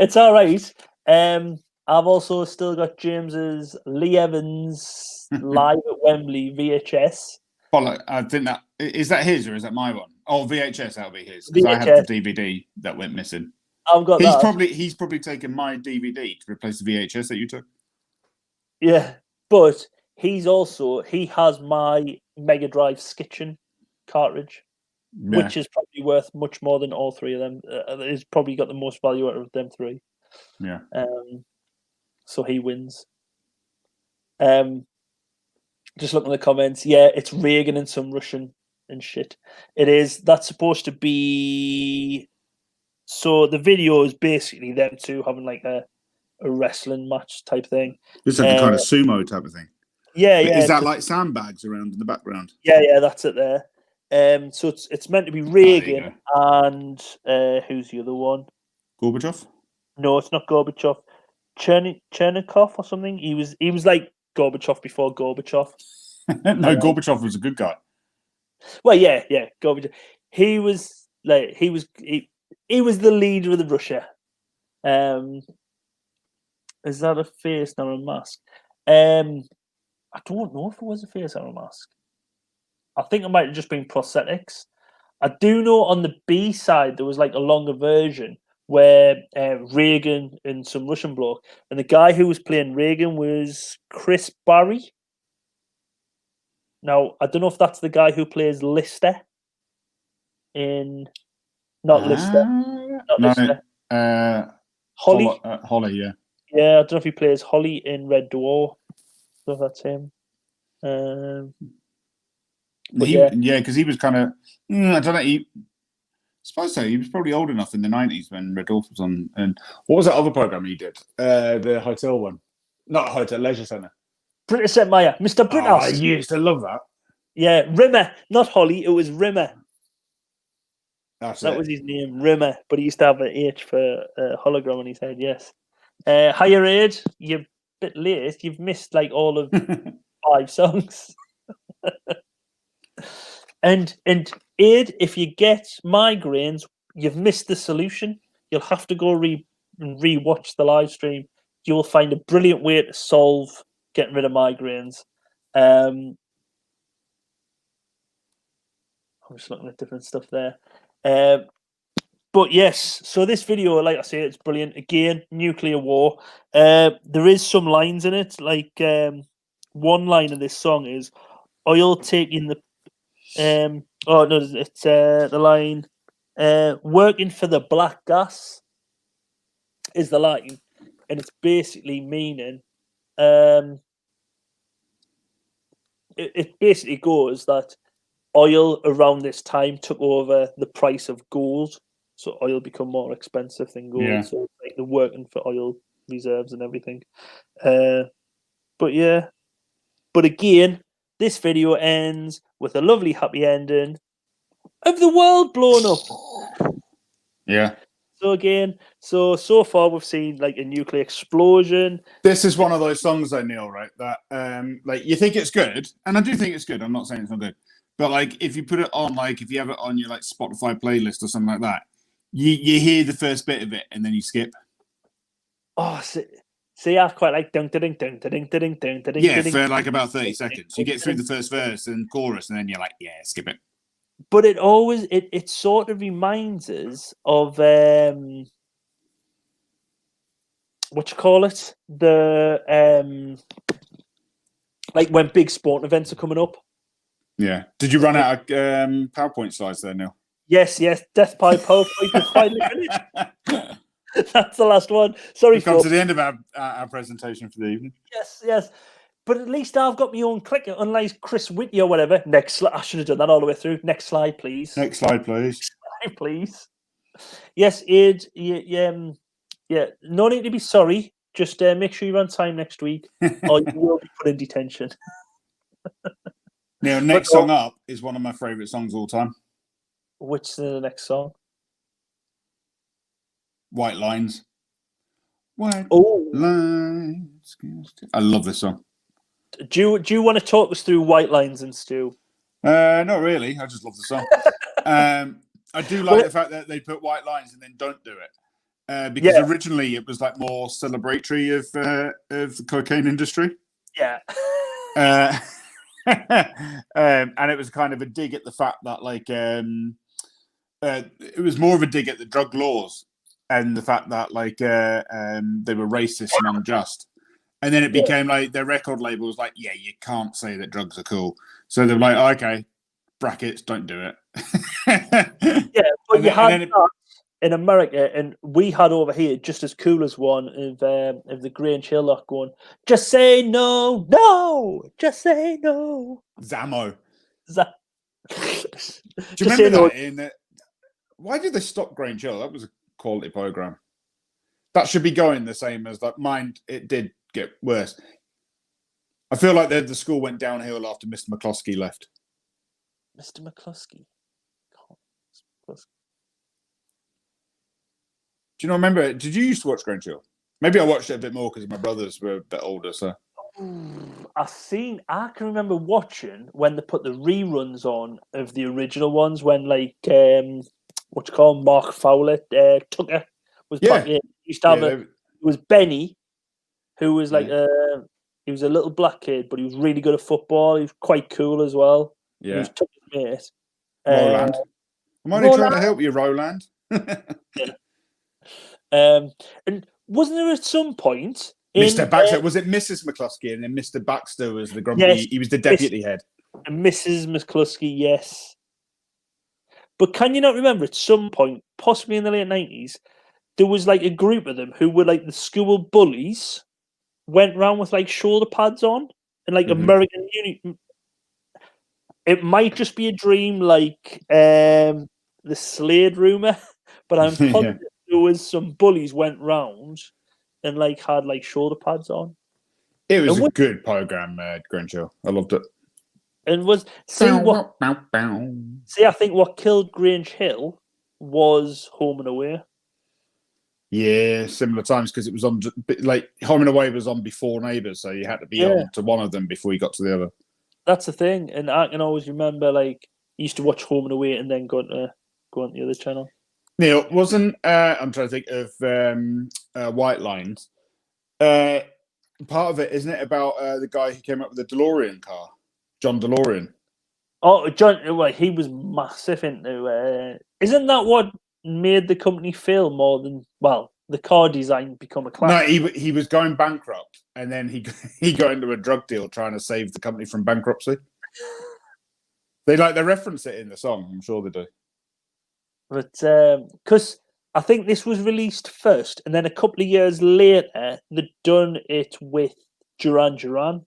Speaker 3: It's all right. I've also still got James's Lee Evans Live at Wembley VHS.
Speaker 2: Well, I think is that his or is that my one? Oh, VHS, that'll be his because I had the DVD that went missing.
Speaker 3: I've got that.
Speaker 2: He's probably taken my DVD to replace the VHS that you took.
Speaker 3: Yeah, but he has my Mega Drive Skitchen cartridge, which is probably worth much more than all 3 of them. He's probably got the most value out of them 3.
Speaker 2: Yeah.
Speaker 3: So he wins. Just looking at the comments, yeah, it's Reagan and some Russian and shit. It is. That's supposed to be. So the video is basically them 2 having a wrestling match type thing.
Speaker 2: It's like a kind of sumo type of thing.
Speaker 3: Yeah, yeah.
Speaker 2: Is that sandbags around in the background?
Speaker 3: Yeah, that's it there. So it's meant to be Reagan and who's the other one?
Speaker 2: Gorbachev?
Speaker 3: No, it's not Gorbachev. Chernikov or something. He was like Gorbachev before Gorbachev.
Speaker 2: No, Gorbachev was a good guy.
Speaker 3: Well, yeah, Gorbachev. He was the leader of the Russia. Is that a face or a mask? I don't know if it was a face or a mask. I think it might have just been prosthetics. I do know on the B side there was like a longer version where Reagan and some Russian bloke, and the guy who was playing Reagan was Chris Barry. Now I don't know if that's the guy who plays Lister in Lister. Holly.
Speaker 2: Holly, yeah.
Speaker 3: Yeah, I don't know if he plays Holly in Red Dwarf. So if that's him.
Speaker 2: Because he was kind of, I don't know. I suppose so. He was probably old enough in the 90s when Red Dwarf was on. And what was that other program he did? The hotel one, not hotel, leisure centre.
Speaker 3: British St. Meyer, Mr. British.
Speaker 2: I used to love that.
Speaker 3: Yeah, Rimmer, not Holly. It was Rimmer.
Speaker 2: That
Speaker 3: was his name, Rimmer. But he used to have an H for hologram on his head. Yes. Higher age, you're a bit late. You've missed like all of 5 songs. and Aid, if you get migraines, you've missed the solution. You'll have to go re-watch the live stream. You will find a brilliant way to solve getting rid of migraines. I'm just looking at different stuff there. But yes, so this video, like I say, it's brilliant. Again, nuclear war. There is some lines in it. Like one line of this song is oil taking the it's the line working for the black gas is the line, and it's basically meaning it basically goes that oil around this time took over the price of gold. So oil become more expensive than gold.
Speaker 2: Yeah.
Speaker 3: So like they're working for oil reserves and everything. But again, this video ends with a lovely happy ending of the world blown up.
Speaker 2: Yeah.
Speaker 3: So again, so far we've seen like a nuclear explosion.
Speaker 2: This is one of those songs, though, Neil, right? That like you think it's good, and I do think it's good. I'm not saying it's not good, but like if you put it on, like if you have it on your like Spotify playlist or something like that, you hear the first bit of it and then you skip.
Speaker 3: Oh, see, I quite like ding.
Speaker 2: Yeah, for like about 30 seconds. You get through the first verse and chorus, and then you're like, yeah, skip it.
Speaker 3: But it always it sort of reminds us of what you call it, the like when big sport events are coming up.
Speaker 2: Yeah. Did you run out of PowerPoint slides there, Neil?
Speaker 3: Yes. Death by PowerPoint is finally finished. That's the last one. Sorry,
Speaker 2: we've come to the end of our presentation for the evening.
Speaker 3: Yes. But at least I've got my own clicker, unlike Chris Whitty or whatever. Next slide. I should have done that all the way through. Next slide, please.
Speaker 2: Next slide, please.
Speaker 3: Please. Yes, Ed. Yeah. No need to be sorry. Just make sure you're on time next week, or you will be put in detention.
Speaker 2: Now, next song up is one of my favourite songs of all time.
Speaker 3: Which is the next song?
Speaker 2: White Lines. White
Speaker 3: Oh.
Speaker 2: Lines. I love this song.
Speaker 3: Do you want to talk us through White Lines and Stu?
Speaker 2: Not really. I just love the song. I do like the fact that they put white lines and then don't do it. Because originally it was like more celebratory of the cocaine industry.
Speaker 3: Yeah.
Speaker 2: And it was kind of a dig at the fact that like it was more of a dig at the drug laws and the fact that like they were racist and unjust. And then it became like their record label was like, yeah, you can't say that drugs are cool. So they're like, oh, okay, brackets, don't do it.
Speaker 3: But you had that in America, and we had over here just as cool as one of the Grange Hill lot going, just say no, just say no.
Speaker 2: Zamo.
Speaker 3: Do
Speaker 2: you remember that? Why did they stop Grange Hill? That was a quality program. That should be going the same as like mine. It did get worse. I feel like the school went downhill after Mr. McCloskey left.
Speaker 3: Mr. McCloskey.
Speaker 2: Do you not remember? Did you used to watch Grange Hill? Maybe I watched it a bit more because my brothers were a bit older. So
Speaker 3: I can remember watching when they put the reruns on of the original ones when like what you call Mark Fowler, Tucker was back in. Used to have it was Benny, who was like he was a little black kid, but he was really good at football. He was quite cool as well.
Speaker 2: Yeah,
Speaker 3: he was Tucker's mate.
Speaker 2: Roland. I'm only trying to help you, Roland.
Speaker 3: Yeah. And wasn't there at some point
Speaker 2: Mr. Baxter, was it Mrs. McCluskey and then Mr. Baxter was the grumpy?
Speaker 3: Yes,
Speaker 2: he was the deputy head.
Speaker 3: And Mrs. McCluskey, yes. But can you not remember at some point, possibly in the late 90s, there was like a group of them who were like the school bullies, went around with like shoulder pads on and like American uniform. It might just be a dream, like the Slade rumor, but I'm positive there was some bullies went round and like had like shoulder pads on.
Speaker 2: It was a good program, Grinch. I loved it.
Speaker 3: And was see, I think what killed Grange Hill was Home and Away.
Speaker 2: Yeah, similar times because it was on like Home and Away was on before Neighbours, so you had to be on to one of them before you got to the other.
Speaker 3: That's the thing, and I can always remember like you used to watch Home and Away and then go on the other channel.
Speaker 2: Neil, wasn't I'm trying to think of White Lines. Part of it, isn't it, about the guy who came up with the DeLorean car, John DeLorean?
Speaker 3: Oh, John, well, he was massive into. Isn't that what made the company fail more than the car design become a classic?
Speaker 2: No, he was going bankrupt, and then he got into a drug deal trying to save the company from bankruptcy. They reference it in the song. I'm sure they do.
Speaker 3: But because I think this was released first, and then a couple of years later, they'd done it with Duran Duran.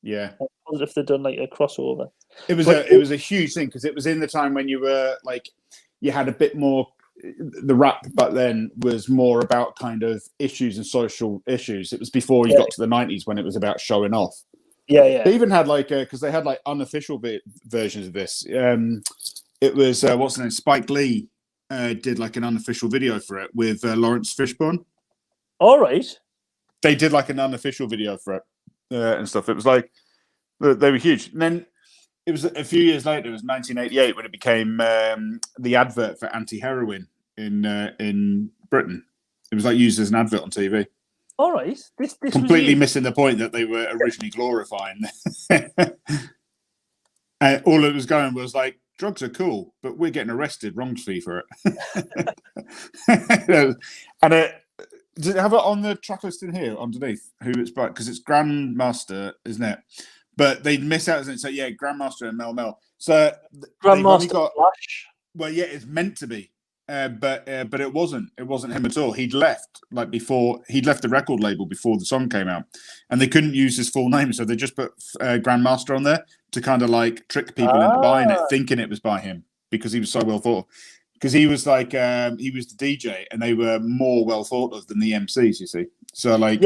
Speaker 2: Yeah,
Speaker 3: as if they'd done like a crossover.
Speaker 2: It was a huge thing because it was in the time when you were like you had a bit more. The rap back then was more about kind of issues and social issues. It was before you got to the 90s when it was about showing off.
Speaker 3: Yeah.
Speaker 2: They even had because they had like unofficial versions of this. It was what's the name? Spike Lee did like an unofficial video for it with Lawrence Fishburne.
Speaker 3: All right.
Speaker 2: They did like an unofficial video for it and stuff. It was like they were huge. And then it was a few years later. It was 1988 when it became the advert for anti-heroin in Britain. It was like used as an advert on TV.
Speaker 3: All right, this
Speaker 2: completely missing the point that they were originally glorifying. And all it was going was like, drugs are cool, but we're getting arrested wrongfully for it. And does it have it on the track list in here underneath who it's by? Because it's Grandmaster, isn't it? But they miss out, isn't it? So yeah, Grandmaster and Mel. So
Speaker 3: Grandmaster Flash.
Speaker 2: Well, yeah, it's meant to be, but it wasn't. It wasn't him at all. He'd left He'd left the record label before the song came out, and they couldn't use his full name, so they just put Grandmaster on there to kind of like trick people into buying it, thinking it was by him because he was so well thought of. Because he was like he was the DJ, and they were more well thought of than the MCs. You see, so like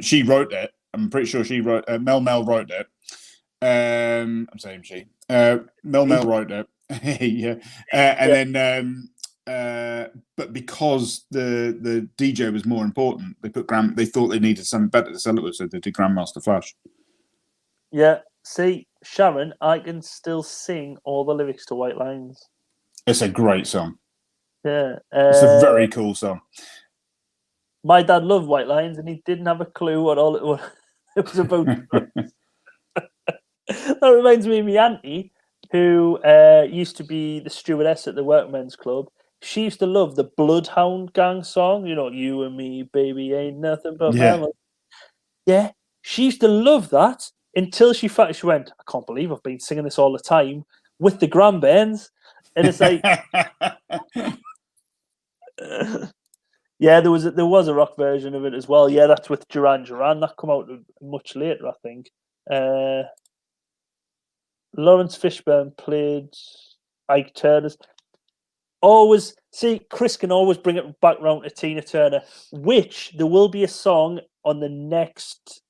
Speaker 2: she wrote it. I'm pretty sure she wrote. Mel wrote it. I'm saying she. Mel wrote it. Yeah, and then but because the DJ was more important, they put They thought they needed something better to sell it with, so they did Grandmaster Flash.
Speaker 3: Yeah. See, Sharon, I can still sing all the lyrics to White Lines.
Speaker 2: It's a great song.
Speaker 3: Yeah.
Speaker 2: It's a very cool song.
Speaker 3: My dad loved White Lines, and he didn't have a clue what all it was about. That reminds me of my auntie, who used to be the stewardess at the Workmen's Club. She used to love the Bloodhound Gang song. You know, you and me, baby, ain't nothing but family. Yeah, she used to love that until she went, I can't believe I've been singing this all the time with the grandbands. And it's like... yeah, there was a rock version of it as well. Yeah, that's with Duran Duran. That come out much later, I think. Lawrence Fishburne played Ike Turner's. Always see, Chris can always bring it back round to Tina Turner, which there will be a song on the next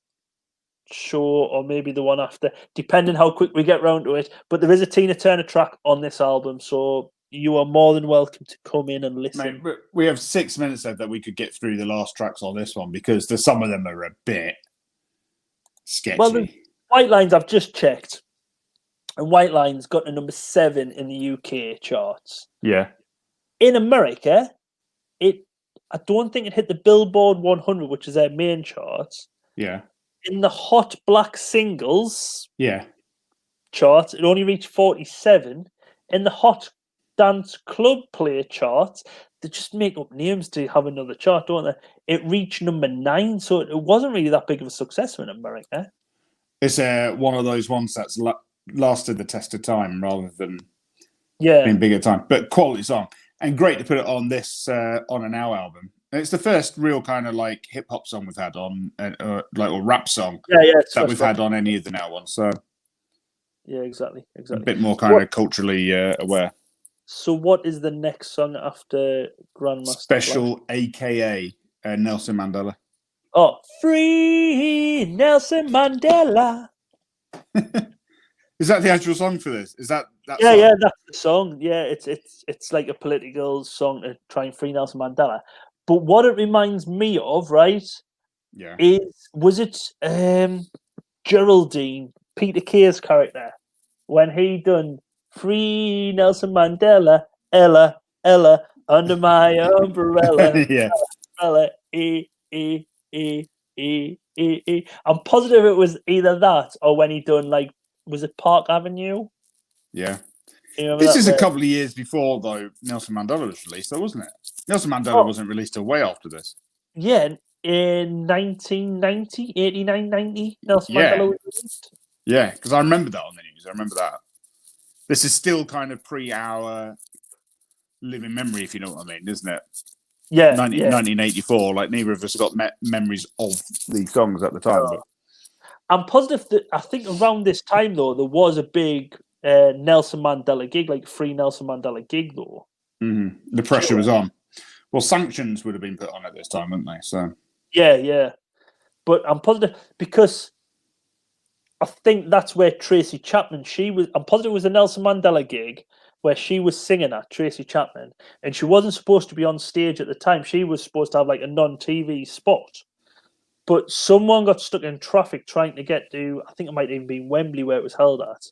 Speaker 3: show or maybe the one after, depending how quick we get round to it. But there is a Tina Turner track on this album, so you are more than welcome to come in and listen.
Speaker 2: Mate, we have 6 minutes left that we could get through the last tracks on this one because some of them are a bit sketchy.
Speaker 3: Well, the White Lines I've just checked, and White Lines got to number 7 in the UK charts.
Speaker 2: Yeah.
Speaker 3: In America, I don't think it hit the Billboard 100, which is their main charts.
Speaker 2: Yeah.
Speaker 3: In the Hot Black Singles
Speaker 2: charts,
Speaker 3: it only reached 47. In the Hot dance club play charts. They just make up names to have another chart, don't they? It reached number 9, so it wasn't really that big of a success in America.
Speaker 2: It's one of those ones that's lasted the test of time rather than being big at the time. But quality song, and great to put it on this on a Now album. And it's the first real kind of like hip hop song we've had on, or rap song that we've had on any of the Now ones. So
Speaker 3: yeah, exactly.
Speaker 2: A bit more kind of culturally aware.
Speaker 3: So what is the next song after Grandmaster
Speaker 2: Special, aka Nelson Mandela.
Speaker 3: Oh, Free Nelson Mandela.
Speaker 2: Is that the actual song for this? Is that
Speaker 3: yeah,
Speaker 2: song?
Speaker 3: Yeah, that's the song. Yeah, it's like a political song to try and free Nelson Mandela. But what it reminds me of, right?
Speaker 2: Yeah.
Speaker 3: Was it Geraldine, Peter Kay's character, when he done Free Nelson Mandela, Ella, under my umbrella.
Speaker 2: Yeah.
Speaker 3: Umbrella, I'm positive it was either that or when he done was it Park Avenue?
Speaker 2: Yeah. This is a couple of years before though Nelson Mandela was released, though, wasn't it? Nelson Mandela wasn't released till way after this.
Speaker 3: Yeah, in 1990, 89, 90, Nelson Mandela was released.
Speaker 2: Yeah, because I remember that on the news. I remember that. This is still kind of pre-our living memory, if you know what I mean, isn't it?
Speaker 3: Yeah,
Speaker 2: 1984. Like neither of us got memories of these songs at the time. But
Speaker 3: I'm positive that I think around this time though there was a big Nelson Mandela gig, like free Nelson Mandela gig though.
Speaker 2: Mm-hmm. The pressure was on. Well, sanctions would have been put on at this time, wouldn't they? So
Speaker 3: yeah. But I'm positive because I think that's where Tracy Chapman. I'm positive it was a Nelson Mandela gig where she was singing at Tracy Chapman, and she wasn't supposed to be on stage at the time. She was supposed to have like a non-TV spot. But someone got stuck in traffic trying to get to, I think it might even be Wembley where it was held at.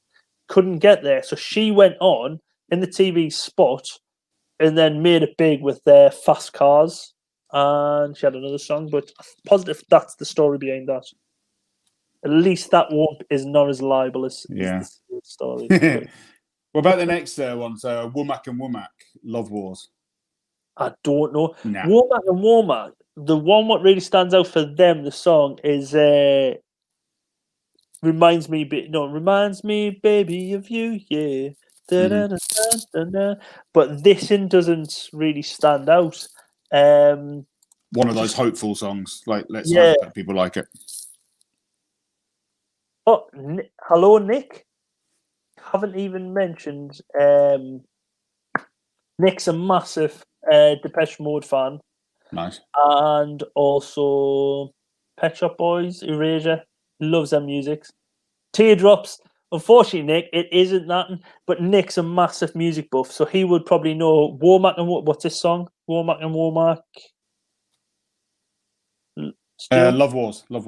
Speaker 3: Couldn't get there. So she went on in the TV spot and then made it big with their fast cars. And she had another song, but I'm positive that's the story behind that. At least that one is not as liable as the story.
Speaker 2: What about the next one? So Womack and Womack, Love Wars.
Speaker 3: I don't know.
Speaker 2: Nah.
Speaker 3: Womack and Womack, the one what really stands out for them, the song, is reminds me, baby, of you, yeah. Da-da-da-da-da-da. But this one doesn't really stand out.
Speaker 2: One of those hopeful songs, like let's hope that people like it.
Speaker 3: Oh, hello, Nick. Haven't even mentioned. Nick's a massive Depeche Mode fan.
Speaker 2: Nice.
Speaker 3: And also Pet Shop Boys, Erasure, loves their music. Teardrops. Unfortunately, Nick, it isn't that, but Nick's a massive music buff, so he would probably know Womack and what's this song? Womack and Womack.
Speaker 2: Love Wars.
Speaker 3: Love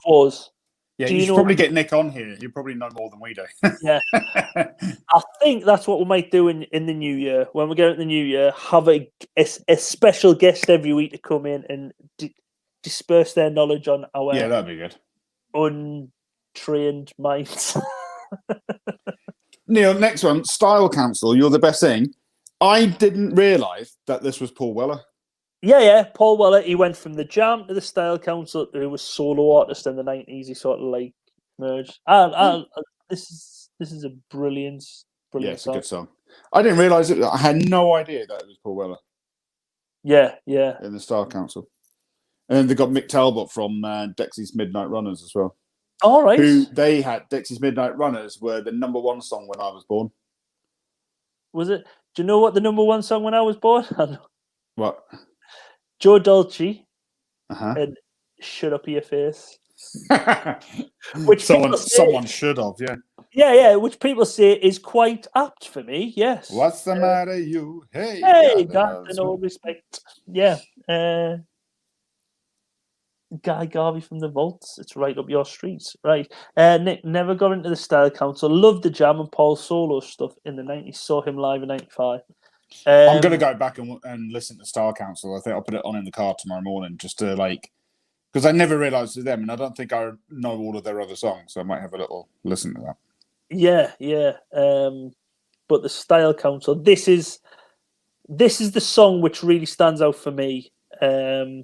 Speaker 3: Wars.
Speaker 2: Yeah, you should probably get Nick on here. You probably know more than we do.
Speaker 3: Yeah. I think that's what we might do in the new year. When we go in the new year, have a special guest every week to come in and disperse their knowledge on our
Speaker 2: that'd be good.
Speaker 3: Untrained minds.
Speaker 2: Neil, next one, Style Council, You're the Best Thing. I didn't realise that this was Paul Weller.
Speaker 3: Yeah. Paul Weller, he went from the Jam to the Style Council, who was solo artist in the 90s. He sort of like merged. This is a brilliant
Speaker 2: it's
Speaker 3: song.
Speaker 2: A good song. I didn't realise it. I had no idea that it was Paul Weller.
Speaker 3: Yeah.
Speaker 2: In the Style Council. And then they got Mick Talbot from Dexy's Midnight Runners as well.
Speaker 3: All right.
Speaker 2: Who they had, Dexy's Midnight Runners were the #1 song when I was born.
Speaker 3: Was it? Do you know what the #1 song when I was born?
Speaker 2: What?
Speaker 3: Joe Dolce.
Speaker 2: Uh-huh.
Speaker 3: And Shut Up Your Face.
Speaker 2: Which someone should have, yeah.
Speaker 3: Yeah, which people say is quite apt for me, yes.
Speaker 2: What's the matter, you?
Speaker 3: Hey, got no respect. Yeah. Guy Garvey from the Vaults. It's right up your street. Right. Nick never got into the Style Council. Loved the Jam and Paul solo stuff in the 90s. Saw him live in 95.
Speaker 2: I'm going to go back and listen to Style Council. I think I'll put it on in the car tomorrow morning just to because I never realised it was them, and I don't think I know all of their other songs, so I might have a little listen to that.
Speaker 3: Yeah. but the style counts. So this is the song which really stands out for me. I'm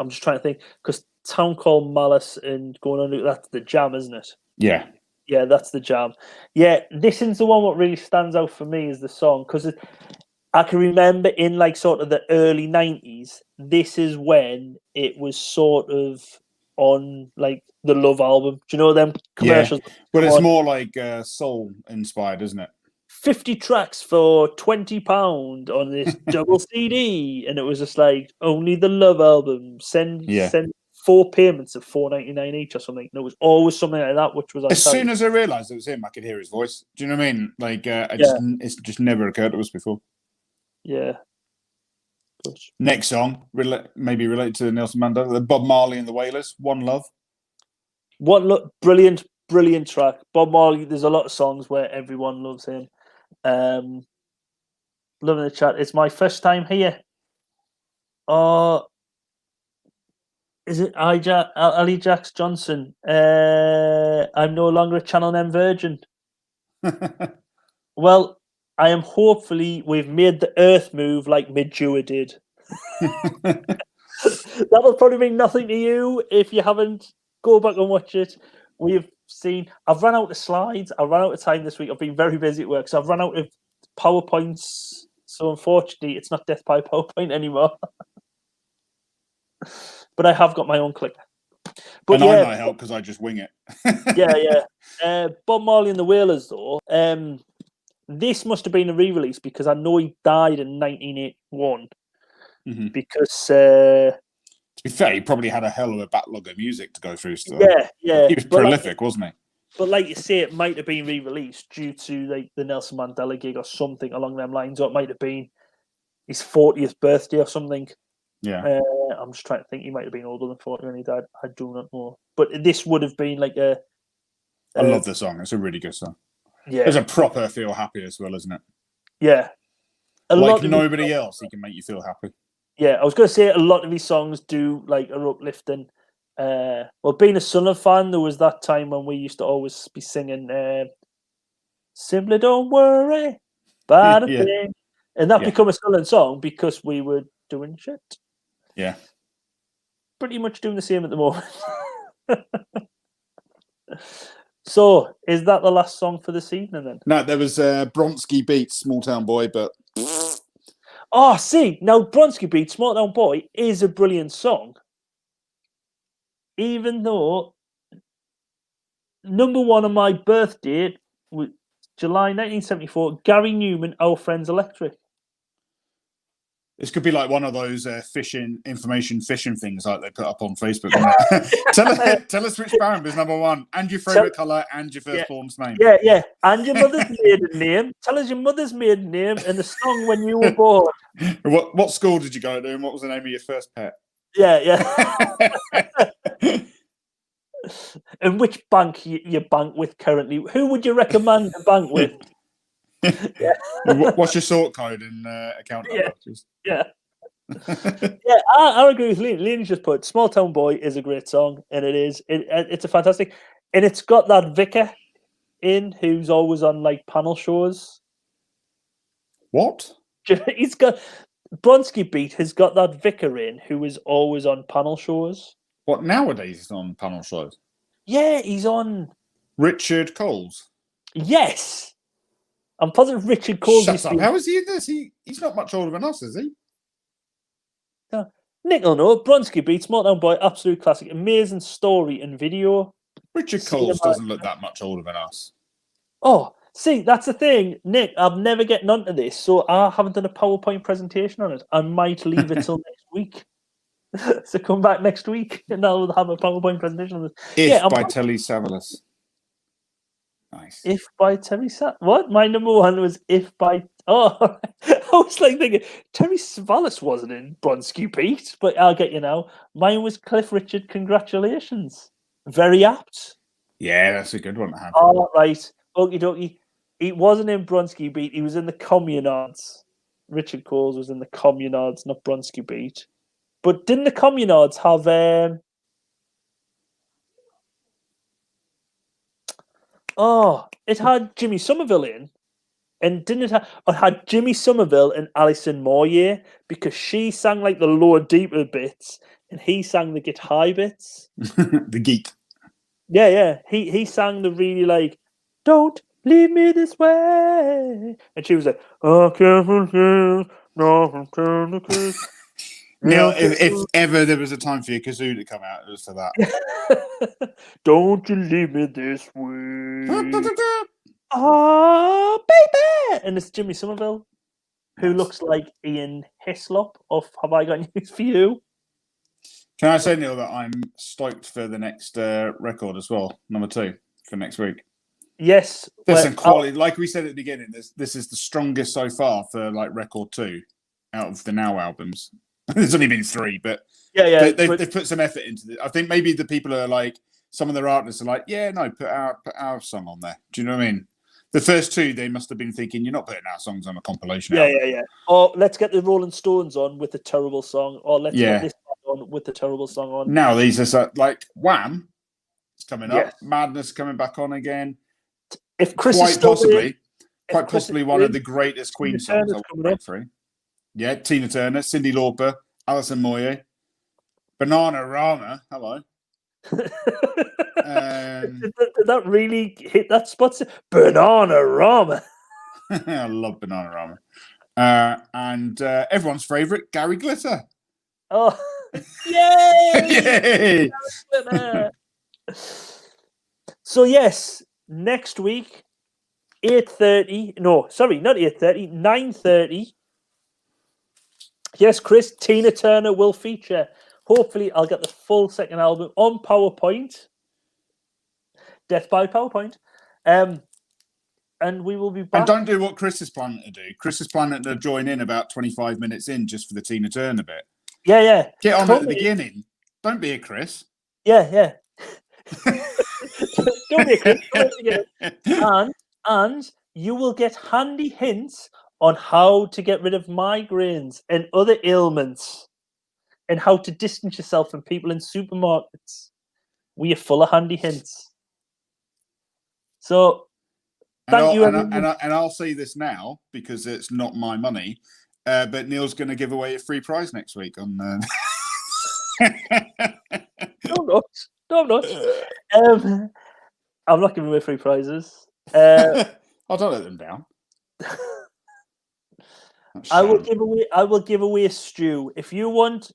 Speaker 3: just trying to think, because Town Called Malice and Going On, that's the jam, isn't it?
Speaker 2: Yeah.
Speaker 3: Yeah, that's the jam. Yeah, this is the one what really stands out for me is the song, because I can remember in like sort of the early 90s, this is when it was sort of on like the Love album. Do you know them commercials?
Speaker 2: Yeah, but it's more like soul inspired, isn't it?
Speaker 3: 50 tracks for £20 on this double CD, and it was just like only the Love album. Send 4 payments of $4.99 each or something. And it was always something like that, which was
Speaker 2: as soon as I realised it was him, I could hear his voice. Do you know what I mean? Like, it's just never occurred to us before.
Speaker 3: Yeah.
Speaker 2: Next song, maybe related to Nelson Mandela, Bob Marley and the Wailers, One Love.
Speaker 3: Brilliant track. Bob Marley, there's a lot of songs where everyone loves him. Loving the chat. It's my first time here. Is it Ali Jacks Johnson? I'm no longer a Channel M virgin. Well, I am hopefully we've made the earth move like Midjua did. That'll probably mean nothing to you if you haven't. Go back and watch it. We've seen. I've run out of slides. I ran out of time this week. I've been very busy at work, so I've run out of PowerPoints. So unfortunately, it's not Death by PowerPoint anymore. But I have got my own clicker. But
Speaker 2: and I might help because I just wing it.
Speaker 3: yeah. Bob Marley and the Wailers, though. This must have been a re-release because I know he died in 1981.
Speaker 2: Mm-hmm.
Speaker 3: Because
Speaker 2: to be fair, he probably had a hell of a backlog of music to go through still.
Speaker 3: Yeah.
Speaker 2: He was prolific, wasn't he?
Speaker 3: But like you say, it might have been re-released due to like the Nelson Mandela gig or something along them lines, or it might have been his 40th birthday or something.
Speaker 2: Yeah.
Speaker 3: I'm just trying to think. He might have been older than 40 when he died. I do not know. But this would have been like a...
Speaker 2: I love the song. It's a really good song.
Speaker 3: Yeah.
Speaker 2: It's a proper feel happy as well, isn't it?
Speaker 3: Yeah.
Speaker 2: Like nobody else, he can make you feel happy.
Speaker 3: Yeah, I was going to say a lot of these songs do like are uplifting. Well, being a Sunderland fan, there was that time when we used to always be singing "Simply Don't Worry About a Thing," and that became a Sunderland song because we were doing shit.
Speaker 2: Yeah,
Speaker 3: pretty much doing the same at the moment. So, is that the last song for this evening then?
Speaker 2: No, there was Bronski Beats, Small Town Boy, but...
Speaker 3: Oh, see, now Bronski Beats, Small Town Boy is a brilliant song. Even though number one on my birthday was July 1974, Gary Newman, Our Friends Electric.
Speaker 2: This could be like one of those fishing things like they put up on Facebook. Tell us which band is number one, and your favourite colour, and your first form's name.
Speaker 3: Yeah. And your mother's maiden name. Tell us your mother's maiden name and the song when you were born.
Speaker 2: What school did you go to, and what was the name of your first pet?
Speaker 3: Yeah. And which bank you bank with currently? Who would you recommend to bank with?
Speaker 2: What's your sort code and account number?
Speaker 3: Yeah, I agree with Lean. Lean just put "Small Town Boy" is a great song, and it is. It's a fantastic, and it's got that vicar in who's always on like panel shows.
Speaker 2: What?
Speaker 3: He's got Bronski Beat has got that vicar in who is always on panel shows.
Speaker 2: What nowadays he's on panel shows?
Speaker 3: Yeah, he's on
Speaker 2: Richard Coles.
Speaker 3: Yes. I'm positive Richard Coles.
Speaker 2: Shut up. How is he in this? He's not much older than us, is he?
Speaker 3: No. Nick will know. Bronski Beat, Small Town Boy, absolute classic. Amazing story and video.
Speaker 2: Richard Coles doesn't look that much older than us.
Speaker 3: Oh, see, that's the thing. Nick, I'm never getting onto this, so I haven't done a PowerPoint presentation on it. I might leave it till next week. So come back next week and I'll have a PowerPoint presentation on this.
Speaker 2: By Telly Savalas. Nice.
Speaker 3: If by Terry what? My number one was If by... Oh, I was like thinking, Terry Savalas wasn't in Bronski Beat, but I'll get you now. Mine was Cliff Richard, Congratulations. Very apt.
Speaker 2: Yeah, that's a good one to have.
Speaker 3: Oh, right. Okie dokie. He wasn't in Bronski Beat. He was in the Communards. Richard Coles was in the Communards, not Bronski Beat. But didn't the Communards have... Oh, it had Jimmy Somerville in. And didn't it have, it had Jimmy Somerville and Alison Moyer because she sang like the lower, deeper bits and he sang the get high bits.
Speaker 2: The geek.
Speaker 3: Yeah. He sang the really like, don't leave me this way. And she was like, oh, careful, no, turn the kiss.
Speaker 2: Neil, if ever there was a time for your kazoo to come out, it was for that.
Speaker 3: Don't you leave me this way. Oh, baby! And it's Jimmy Somerville, who looks like Ian Hislop of Have I Got News for You?
Speaker 2: Can I say, Neil, that I'm stoked for the next record as well, number 2, for next week?
Speaker 3: Yes.
Speaker 2: There's some quality. Like we said at the beginning, this is the strongest so far for like record 2 out of the Now albums. There's only been 3, but they've put some effort into it. I think maybe the people are like, some of their artists are like, yeah, no, put our song on there. Do you know what I mean? The first 2, they must have been thinking, you're not putting our songs on a compilation album.
Speaker 3: Yeah. Or let's get the Rolling Stones on with the terrible song, or let's get this on with the terrible song on.
Speaker 2: Now these are like Wham! It's coming up. Madness coming back on again.
Speaker 3: If Chris
Speaker 2: quite
Speaker 3: is still
Speaker 2: possibly one of the greatest Queen songs I'll break through. Yeah, Tina Turner, Cyndi Lauper, Alison Moyer, Bananarama. Hello.
Speaker 3: Did that really hit that spot? Bananarama.
Speaker 2: I love Bananarama. And everyone's favourite, Gary Glitter.
Speaker 3: Oh, yay!
Speaker 2: Yay!
Speaker 3: So yes, next week, 8:30. No, sorry, not 8:30. 9:30. Yes, Chris, Tina Turner will feature. Hopefully, I'll get the full second album on PowerPoint. Death by PowerPoint. And we will be back.
Speaker 2: And don't do what Chris is planning to do. Chris is planning to join in about 25 minutes in just for the Tina Turner bit.
Speaker 3: Yeah.
Speaker 2: Get on at the beginning. Don't be a Chris.
Speaker 3: Yeah. Don't be a Chris. And you will get handy hints on how to get rid of migraines and other ailments and how to distance yourself from people in supermarkets. We are full of handy hints. So, thank you.
Speaker 2: And I'll say this now because it's not my money, but Neil's going to give away a free prize next week on.
Speaker 3: No, I'm not. I'm not giving away free prizes.
Speaker 2: I don't let them down.
Speaker 3: I will give away a stew. If you want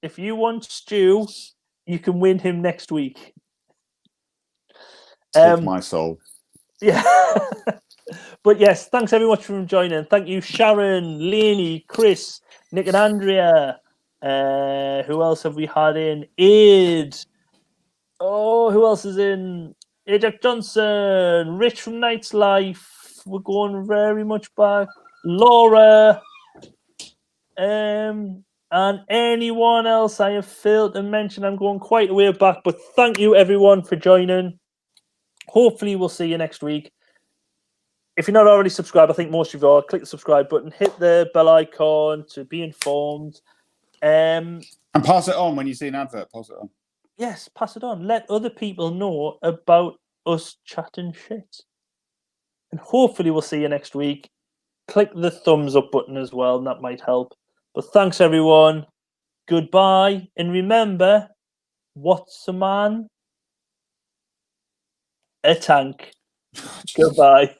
Speaker 3: stew, you can win him next week.
Speaker 2: Take my soul.
Speaker 3: Yeah. But yes, thanks everyone for joining. Thank you, Sharon, Lainey, Chris, Nick and Andrea. Who else have we had in? Id. Oh, who else is in? Jack Johnson, Rich from Night's Life. We're going very much back. Laura. And anyone else I have failed to mention. I'm going quite a way back, but thank you everyone for joining. Hopefully we'll see you next week. If you're not already subscribed, I think most of you are, click the subscribe button, hit the bell icon to be informed.
Speaker 2: And pass it on when you see an advert, pass it on.
Speaker 3: Yes, pass it on. Let other people know about us chatting shit. And hopefully we'll see you next week. Click the thumbs up button as well, and that might help. But thanks, everyone. Goodbye. And remember, what's a man? A tank. Goodbye.